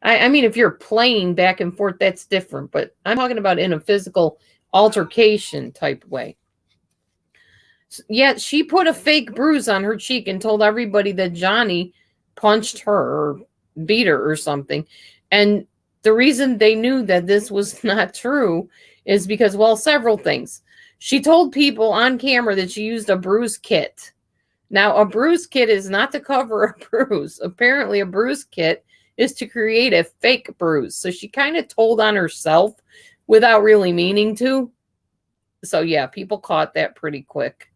I mean, if you're playing back and forth, that's different. But I'm talking about in a physical altercation type way. Yet she put a fake bruise on her cheek and told everybody that Johnny punched her or beat her or something. And the reason they knew that this was not true is because, well, several things. She told people on camera that she used a bruise kit. Now, a bruise kit is not to cover a bruise. Apparently, a bruise kit is to create a fake bruise. So she kind of told on herself without really meaning to. So yeah, people caught that pretty quick.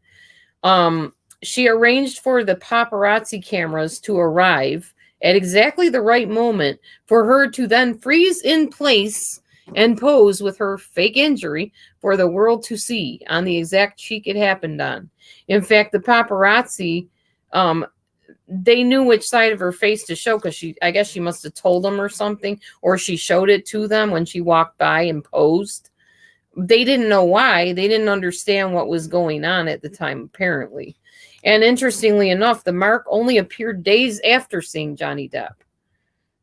She arranged for the paparazzi cameras to arrive at exactly the right moment for her to then freeze in place and pose with her fake injury for the world to see on the exact cheek it happened on. In fact, the paparazzi, they knew which side of her face to show because I guess she must have told them or something, or she showed it to them when she walked by and posed. They didn't know why. They didn't understand what was going on at the time, apparently. And interestingly enough, the mark only appeared days after seeing Johnny Depp.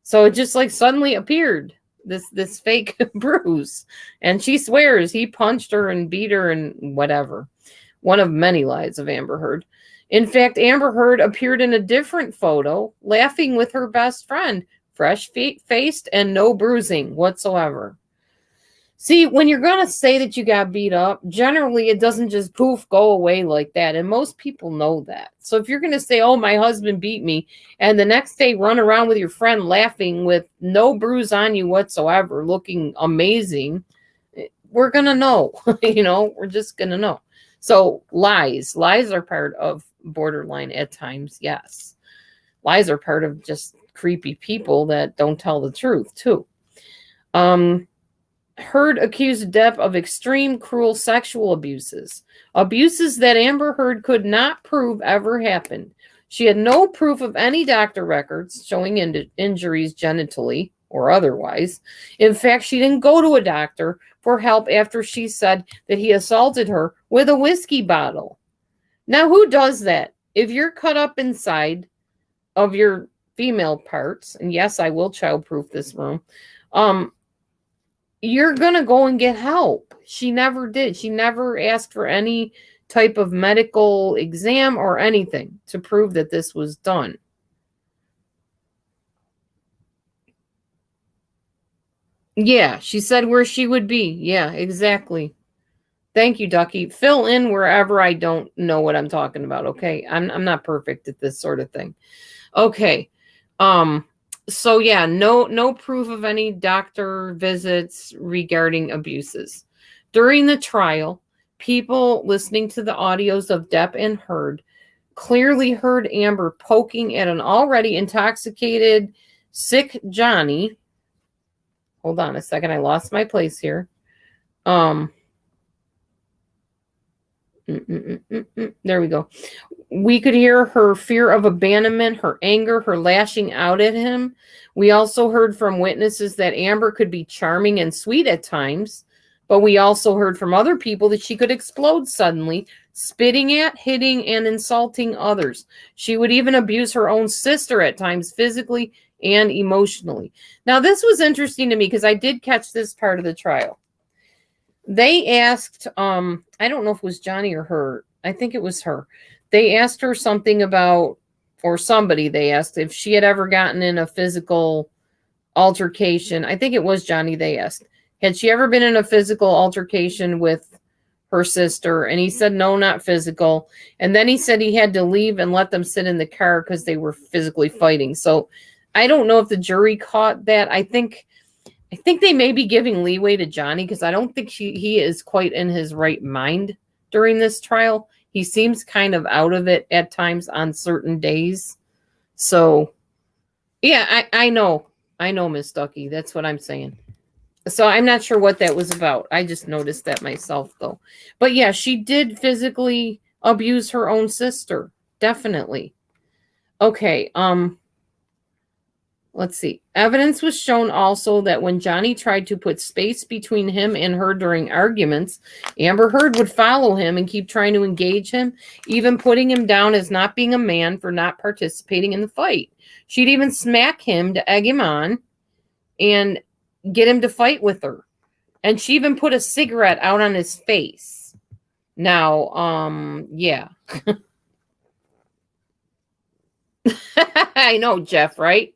So it just like suddenly appeared, this fake bruise. And she swears he punched her and beat her and whatever. One of many lies of Amber Heard. In fact, Amber Heard appeared in a different photo, laughing with her best friend, fresh-faced and no bruising whatsoever. See, when you're going to say that you got beat up, generally it doesn't just poof, go away like that. And most people know that. So if you're going to say, oh, my husband beat me, and the next day run around with your friend laughing with no bruise on you whatsoever, looking amazing, we're going to know. We're just going to know. So lies are part of borderline at times, yes. Lies are part of just creepy people that don't tell the truth, too. Heard accused Depp of extreme, cruel sexual abuses that Amber Heard could not prove ever happened. She had no proof of any doctor records showing injuries genitally or otherwise. In fact, she didn't go to a doctor for help after she said that he assaulted her with a whiskey bottle. Now, who does that? If you're cut up inside of your female parts, and yes, I will childproof this room, you're going to go and get help. She never did. She never asked for any type of medical exam or anything to prove that this was done. Yeah, she said where she would be. Yeah, exactly. Thank you, Ducky. Fill in wherever I don't know what I'm talking about, okay? I'm not perfect at this sort of thing. Okay. So yeah, no proof of any doctor visits regarding abuses. During the trial, people listening to the audios of Depp and Heard clearly heard Amber poking at an already intoxicated, sick Johnny. Hold on a second, I lost my place here. Um There we go. We could hear her fear of abandonment, her anger, her lashing out at him. We also heard from witnesses that Amber could be charming and sweet at times, but we also heard from other people that she could explode suddenly, spitting at, hitting, and insulting others. She would even abuse her own sister at times, physically and emotionally. Now, this was interesting to me because I did catch this part of the trial. They asked, I don't know if it was Johnny or her. I think it was her. They asked her something about, or somebody they asked if she had ever gotten in a physical altercation. I think it was Johnny they asked. Had she ever been in a physical altercation with her sister? And he said, no, not physical. And then he said he had to leave and let them sit in the car because they were physically fighting. So I don't know if the jury caught that. I think they may be giving leeway to Johnny because I don't think he is quite in his right mind during this trial. He seems kind of out of it at times on certain days. So, yeah, I know. I know, Miss Ducky. That's what I'm saying. So I'm not sure what that was about. I just noticed that myself, though. But yeah, she did physically abuse her own sister. Definitely. Okay, let's see. Evidence was shown also that when Johnny tried to put space between him and her during arguments, Amber Heard would follow him and keep trying to engage him, even putting him down as not being a man for not participating in the fight. She'd even smack him to egg him on and get him to fight with her. And she even put a cigarette out on his face. Now, yeah. I know, Jeff, right?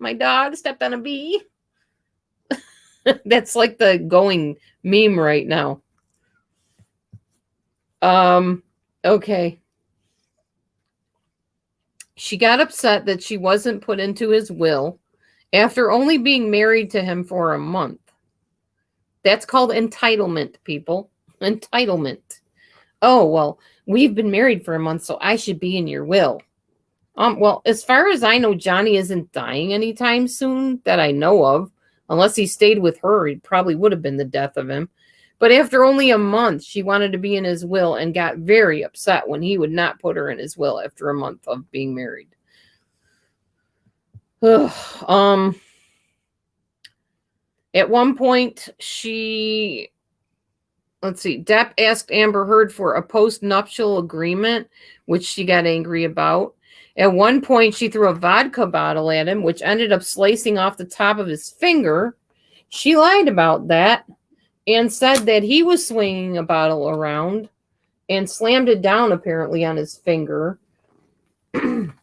My dog stepped on a bee. That's like the going meme right now. Okay. She got upset that she wasn't put into his will after only being married to him for a month. That's called entitlement, people. Entitlement. Oh, well, we've been married for a month, so I should be in your will. Well, as far as I know, Johnny isn't dying anytime soon that I know of. Unless he stayed with her, it probably would have been the death of him. But after only a month, she wanted to be in his will and got very upset when he would not put her in his will after a month of being married. Ugh. At one point, Depp asked Amber Heard for a post-nuptial agreement, which she got angry about. At one point, she threw a vodka bottle at him, which ended up slicing off the top of his finger. She lied about that and said that he was swinging a bottle around and slammed it down, apparently, on his finger. And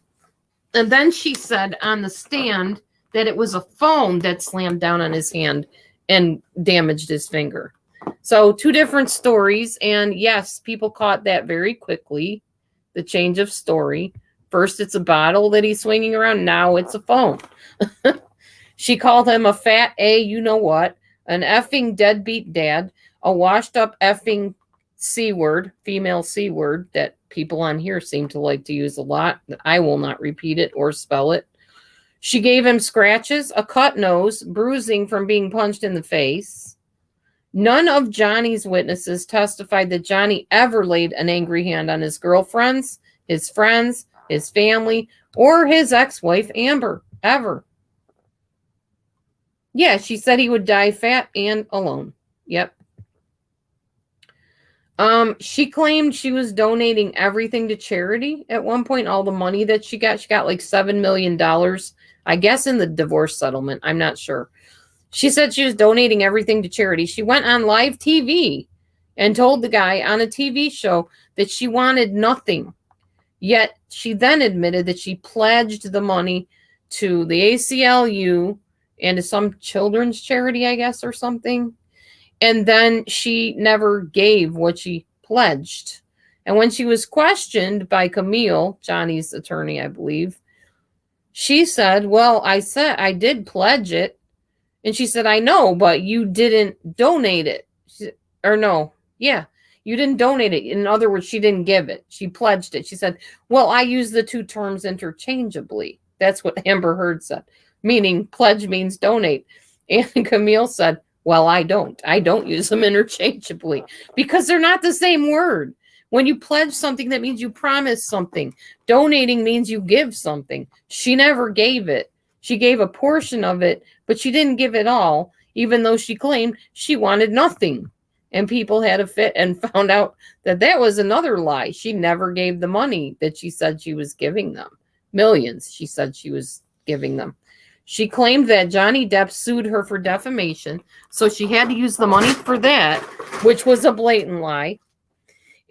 then she said on the stand that it was a phone that slammed down on his hand and damaged his finger. So 2 different stories. And yes, people caught that very quickly, the change of story. First, it's a bottle that he's swinging around. Now it's a phone. She called him a fat you-know-what, an effing deadbeat dad, a washed-up effing C word, female C word, that people on here seem to like to use a lot. I will not repeat it or spell it. She gave him scratches, a cut nose, bruising from being punched in the face. None of Johnny's witnesses testified that Johnny ever laid an angry hand on his girlfriends, his friends, his family, or his ex-wife, Amber, ever. Yeah, she said he would die fat and alone. Yep. She claimed she was donating everything to charity at one point, all the money that she got like $7 million, I guess, in the divorce settlement. I'm not sure. She said she was donating everything to charity. She went on live TV and told the guy on a TV show that she wanted nothing. Yet she then admitted that she pledged the money to the ACLU and to some children's charity, I guess, or something. And then she never gave what she pledged. And when she was questioned by Camille, Johnny's attorney, I believe, She said, well, I did pledge it. And she said, I know, but you didn't donate it. Or no, yeah, you didn't donate it. In other words, she didn't give it. She pledged it. She said, well, I use the two terms interchangeably. That's what Amber Heard said, meaning pledge means donate. And Camille said, well, I don't. I don't use them interchangeably because they're not the same word. When you pledge something, that means you promise something. Donating means you give something. She never gave it. She gave a portion of it, but she didn't give it all, even though she claimed she wanted nothing. And people had a fit and found out that that was another lie. She never gave the money that she said she was giving them. Millions, she said she was giving them. She claimed that Johnny Depp sued her for defamation, so she had to use the money for that, which was a blatant lie.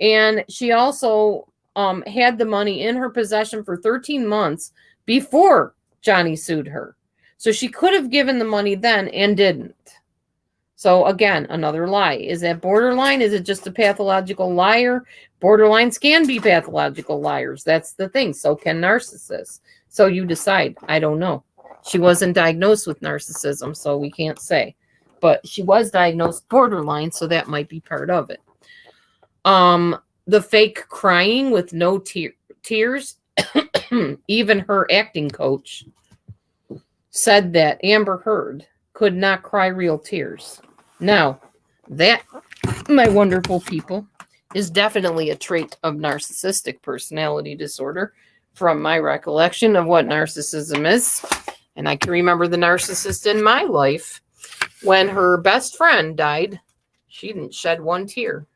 And she also had the money in her possession for 13 months before Johnny sued her. So she could have given the money then and didn't. So again, another lie. Is that borderline? Is it just a pathological liar? Borderlines can be pathological liars. That's the thing. So can narcissists. So you decide. I don't know. She wasn't diagnosed with narcissism, so we can't say. But she was diagnosed borderline, so that might be part of it. The fake crying with no tears, even her acting coach said that Amber Heard could not cry real tears. Now, that, my wonderful people, is definitely a trait of narcissistic personality disorder from my recollection of what narcissism is. And I can remember the narcissist in my life. When her best friend died, she didn't shed one tear.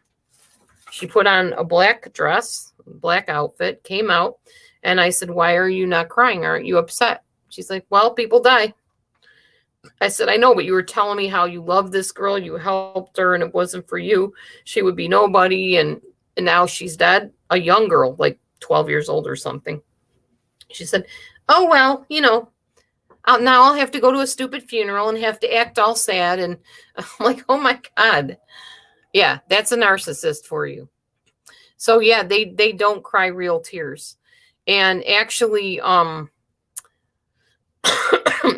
She put on a black dress, black outfit, came out, and I said, why are you not crying? Aren't you upset? She's like, well, people die. I said, I know, but you were telling me how you love this girl, you helped her, and it wasn't for you, she would be nobody, and now she's dead. A young girl, like 12 years old or something. She said, oh, well, now I'll have to go to a stupid funeral and have to act all sad. And I'm like, oh my God. Yeah, that's a narcissist for you. So yeah, they don't cry real tears. And actually,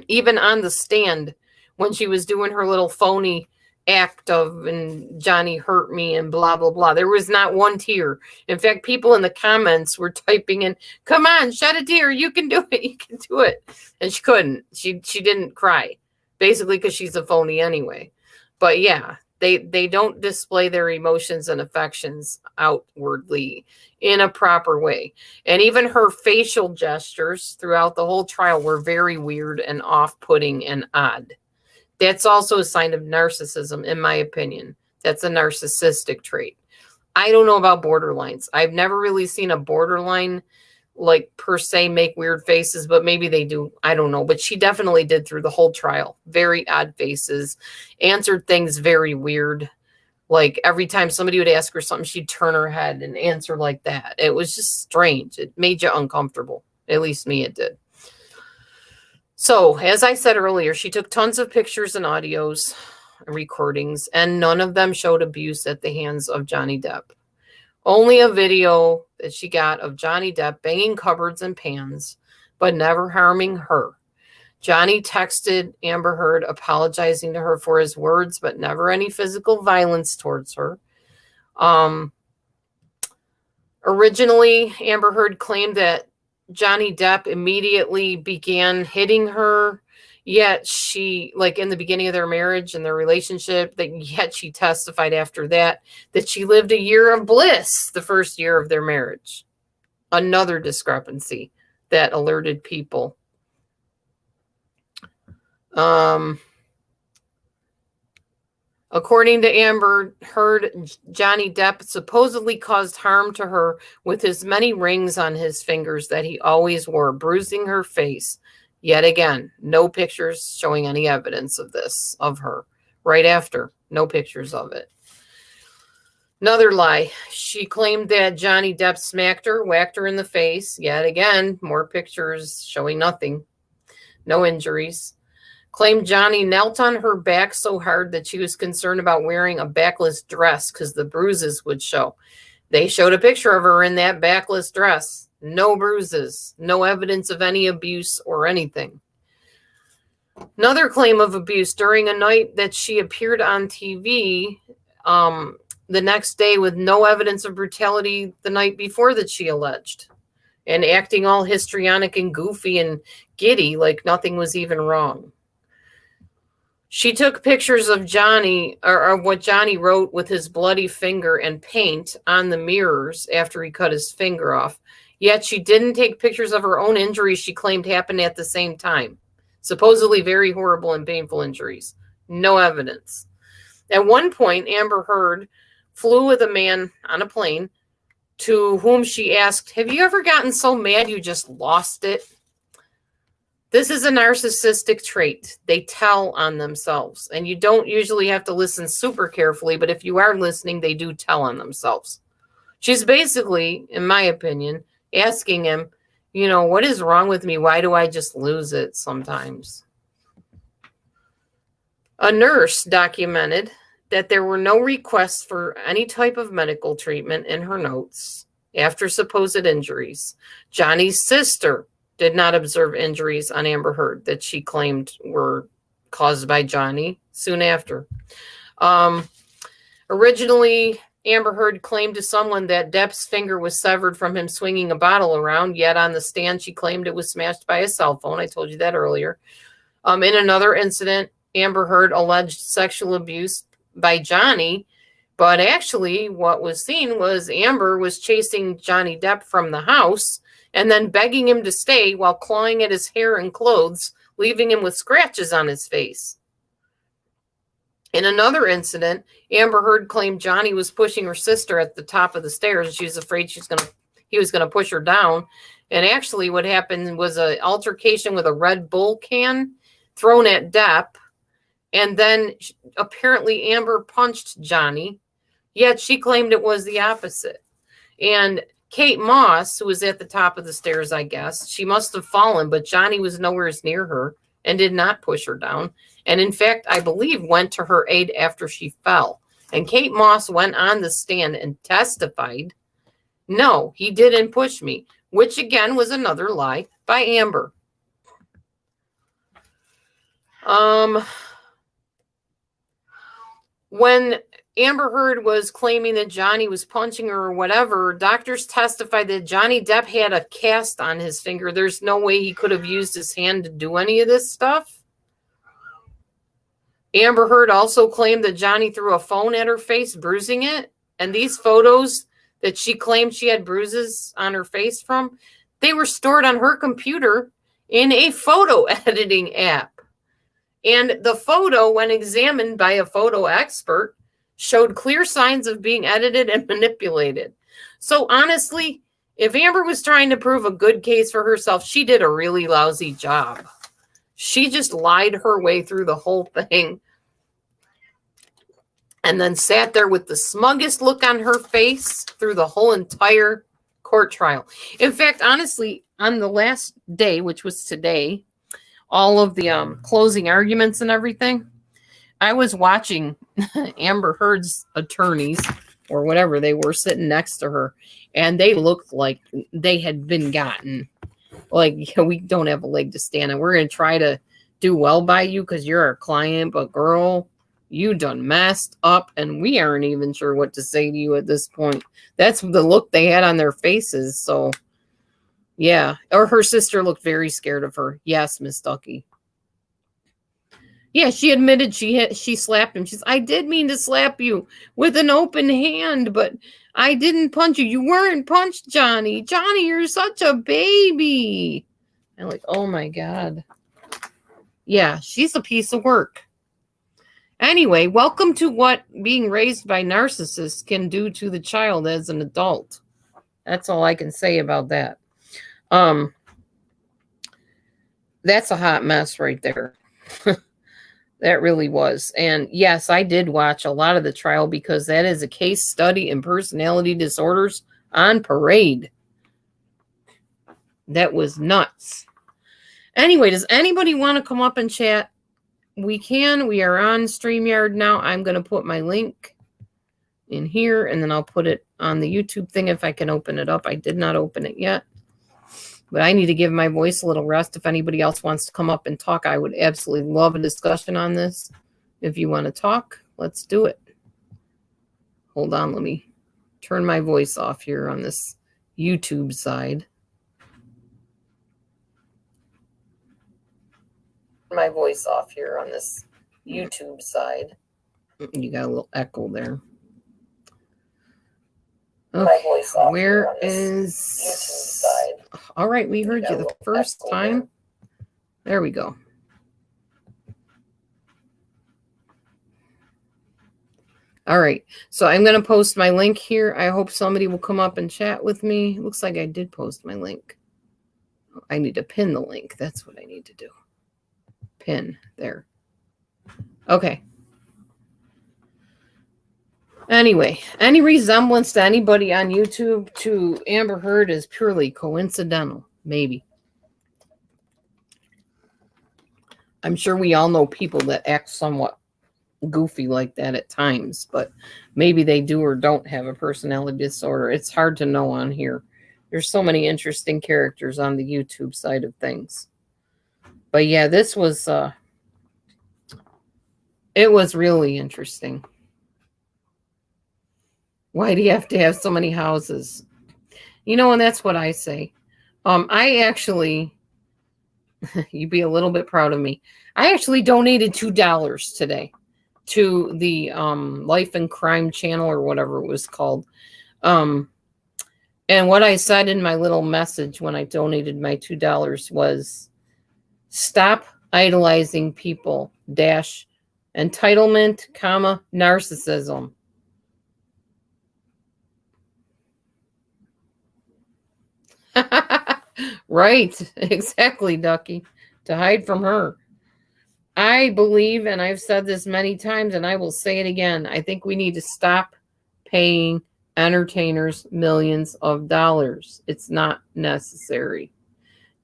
even on the stand, when she was doing her little phony act of, and Johnny hurt me and blah, blah, blah, there was not one tear. In fact, people in the comments were typing in, come on, shed a tear. You can do it. You can do it. And she couldn't. She didn't cry, basically because she's a phony anyway. But yeah, they don't display their emotions and affections outwardly in a proper way. And even her facial gestures throughout the whole trial were very weird and off-putting and odd. That's also a sign of narcissism, in my opinion. That's a narcissistic trait. I don't know about borderlines. I've never really seen a borderline, like, per se, make weird faces, but maybe they do. I don't know. But she definitely did through the whole trial. Very odd faces. Answered things very weird. Like, every time somebody would ask her something, she'd turn her head and answer like that. It was just strange. It made you uncomfortable. At least me, it did. So, as I said earlier, she took tons of pictures and audios and recordings, and none of them showed abuse at the hands of Johnny Depp. Only a video that she got of Johnny Depp banging cupboards and pans, but never harming her. Johnny texted Amber Heard apologizing to her for his words, but never any physical violence towards her. Originally, Amber Heard claimed that Johnny Depp immediately began hitting her, yet she, like in the beginning of their marriage and their relationship, yet she testified after that she lived a year of bliss the first year of their marriage. Another discrepancy that alerted people. According to Amber Heard, Johnny Depp supposedly caused harm to her with his many rings on his fingers that he always wore, bruising her face. Yet again, no pictures showing any evidence of this, of her. Right after, no pictures of it. Another lie. She claimed that Johnny Depp smacked her, whacked her in the face. Yet again, more pictures showing nothing. No injuries. Claimed Johnny knelt on her back so hard that she was concerned about wearing a backless dress because the bruises would show. They showed a picture of her in that backless dress. No bruises. No evidence of any abuse or anything. Another claim of abuse during a night that she appeared on TV the next day with no evidence of brutality the night before that she alleged. And acting all histrionic and goofy and giddy like nothing was even wrong. She took pictures of Johnny, or what Johnny wrote with his bloody finger and paint on the mirrors after he cut his finger off. Yet she didn't take pictures of her own injuries she claimed happened at the same time. Supposedly very horrible and painful injuries. No evidence. At one point, Amber Heard flew with a man on a plane to whom she asked, "Have you ever gotten so mad you just lost it?" This is a narcissistic trait. They tell on themselves. And you don't usually have to listen super carefully, but if you are listening, they do tell on themselves. She's basically, in my opinion, asking him, what is wrong with me? Why do I just lose it sometimes? A nurse documented that there were no requests for any type of medical treatment in her notes after supposed injuries. Johnny's sister did not observe injuries on Amber Heard that she claimed were caused by Johnny soon after. Originally, Amber Heard claimed to someone that Depp's finger was severed from him swinging a bottle around, yet on the stand she claimed it was smashed by a cell phone. I told you that earlier. In another incident, Amber Heard alleged sexual abuse by Johnny, but actually what was seen was Amber was chasing Johnny Depp from the house and then begging him to stay while clawing at his hair and clothes, leaving him with scratches on his face. In another incident, Amber Heard claimed Johnny was pushing her sister at the top of the stairs. She was afraid he was going to push her down. And actually what happened was an altercation with a Red Bull can thrown at Depp. And then apparently Amber punched Johnny, yet she claimed it was the opposite. And Kate Moss, who was at the top of the stairs, I guess, she must have fallen, but Johnny was nowhere near her and did not push her down. And in fact, I believe went to her aid after she fell. And Kate Moss went on the stand and testified, no, he didn't push me, which again was another lie by Amber. When Amber Heard was claiming that Johnny was punching her or whatever, doctors testified that Johnny Depp had a cast on his finger. There's no way he could have used his hand to do any of this stuff. Amber Heard also claimed that Johnny threw a phone at her face, bruising it. And these photos that she claimed she had bruises on her face from, they were stored on her computer in a photo editing app. And the photo, when examined by a photo expert, showed clear signs of being edited and manipulated. So honestly, if Amber was trying to prove a good case for herself, she did a really lousy job. She just lied her way through the whole thing and then sat there with the smuggest look on her face through the whole entire court trial. In fact, honestly, on the last day, which was today, all of the closing arguments and everything, I was watching Amber Heard's attorneys or whatever they were sitting next to her, and they looked like they had been gotten. Like, we don't have a leg to stand on. We're going to try to do well by you because you're our client, but girl, you done messed up, and we aren't even sure what to say to you at this point. That's the look they had on their faces. So, yeah. Or her sister looked very scared of her. Yes, Miss Ducky. Yeah, she admitted she slapped him. She's, I did mean to slap you with an open hand, but I didn't punch you. You weren't punched, Johnny. Johnny, you're such a baby. I'm like, oh my God. Yeah, she's a piece of work. Anyway, welcome to what being raised by narcissists can do to the child as an adult. That's all I can say about that. That's a hot mess right there. That really was. And yes, I did watch a lot of the trial because that is a case study in personality disorders on parade. That was nuts. Anyway, does anybody want to come up and chat? We can. We are on StreamYard now. I'm going to put my link in here, and then I'll put it on the YouTube thing if I can open it up. I did not open it yet. But I need to give my voice a little rest. If anybody else wants to come up and talk, I would absolutely love a discussion on this. If you want to talk, let's do it. Hold on, let me turn my voice off here on this YouTube side. My voice off here on this YouTube side. You got a little echo there. Okay, where is YouTube side? All right, we heard you the first time. There we go. All right, so I'm going to post my link here. I hope somebody will come up and chat with me. Looks like I did post my link. I need to pin the link. That's what I need to do. Pin there. Okay. Anyway, any resemblance to anybody on YouTube to Amber Heard is purely coincidental. Maybe. I'm sure we all know people that act somewhat goofy like that at times, but maybe they do or don't have a personality disorder. It's hard to know on here. There's so many interesting characters on the YouTube side of things. But yeah, this was it was really interesting. Why do you have to have so many houses? You know, and that's what I say. I actually, you'd be a little bit proud of me. I actually donated $2 today to the Life and Crime channel or whatever it was called. And what I said in my little message when I donated my $2 was, stop idolizing people, dash, entitlement, comma, narcissism. Right, exactly, Ducky. To hide from her. I believe, and I've said this many times, and I will say it again, I think we need to stop paying entertainers millions of dollars. It's not necessary.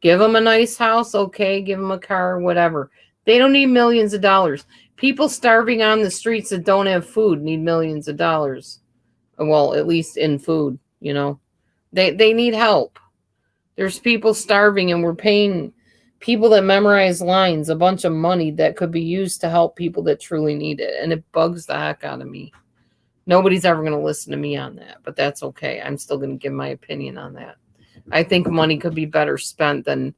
Give them a nice house, okay, give them a car, whatever. They don't need millions of dollars. People starving on the streets that don't have food need millions of dollars. Well, at least in food, you know. They need help. There's people starving, and we're paying people that memorize lines a bunch of money that could be used to help people that truly need it. And it bugs the heck out of me. Nobody's ever going to listen to me on that, but that's okay. I'm still going to give my opinion on that. I think money could be better spent than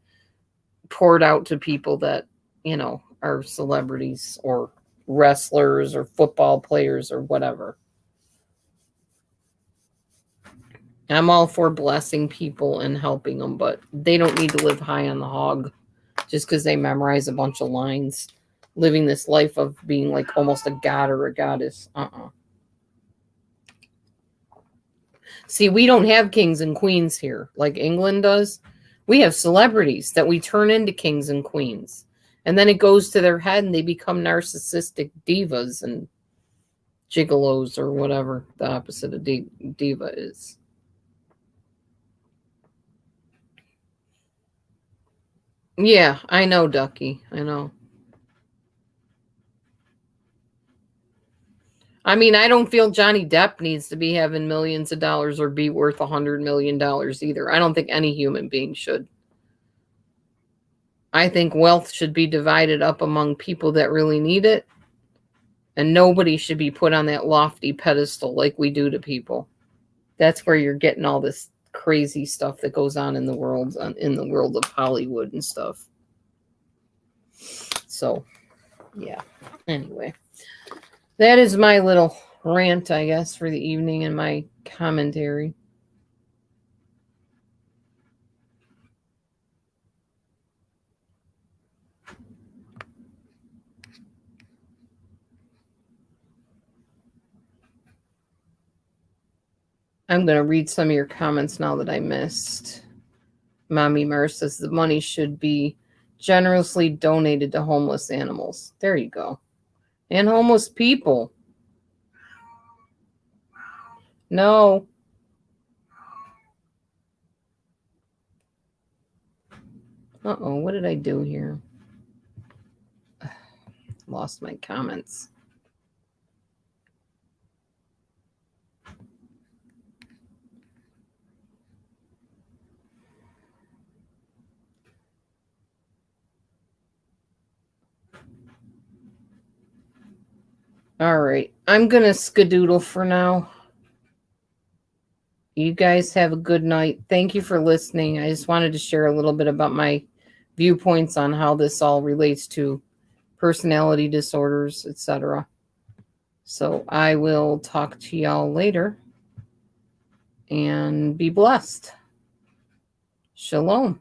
poured out to people that, you know, are celebrities or wrestlers or football players or whatever. I'm all for blessing people and helping them, but they don't need to live high on the hog just because they memorize a bunch of lines, living this life of being like almost a god or a goddess. See, we don't have kings and queens here like England does. We have celebrities that we turn into kings and queens. And then it goes to their head and they become narcissistic divas and gigolos or whatever the opposite of diva is. Yeah, I know, Ducky. I know. I mean, I don't feel Johnny Depp needs to be having millions of dollars or be worth $100 million either. I don't think any human being should. I think wealth should be divided up among people that really need it. And nobody should be put on that lofty pedestal like we do to people. That's where you're getting all this crazy stuff that goes on in the world of Hollywood and stuff. So, yeah. Anyway, that is my little rant, I guess, for the evening and my commentary. I'm going to read some of your comments now that I missed. Mommy Mer says the money should be generously donated to homeless animals. There you go. And homeless people. No. Uh-oh, what did I do here? Lost my comments. All right. I'm going to skedoodle for now. You guys have a good night. Thank you for listening. I just wanted to share a little bit about my viewpoints on how this all relates to personality disorders, etc. So I will talk to y'all later and be blessed. Shalom.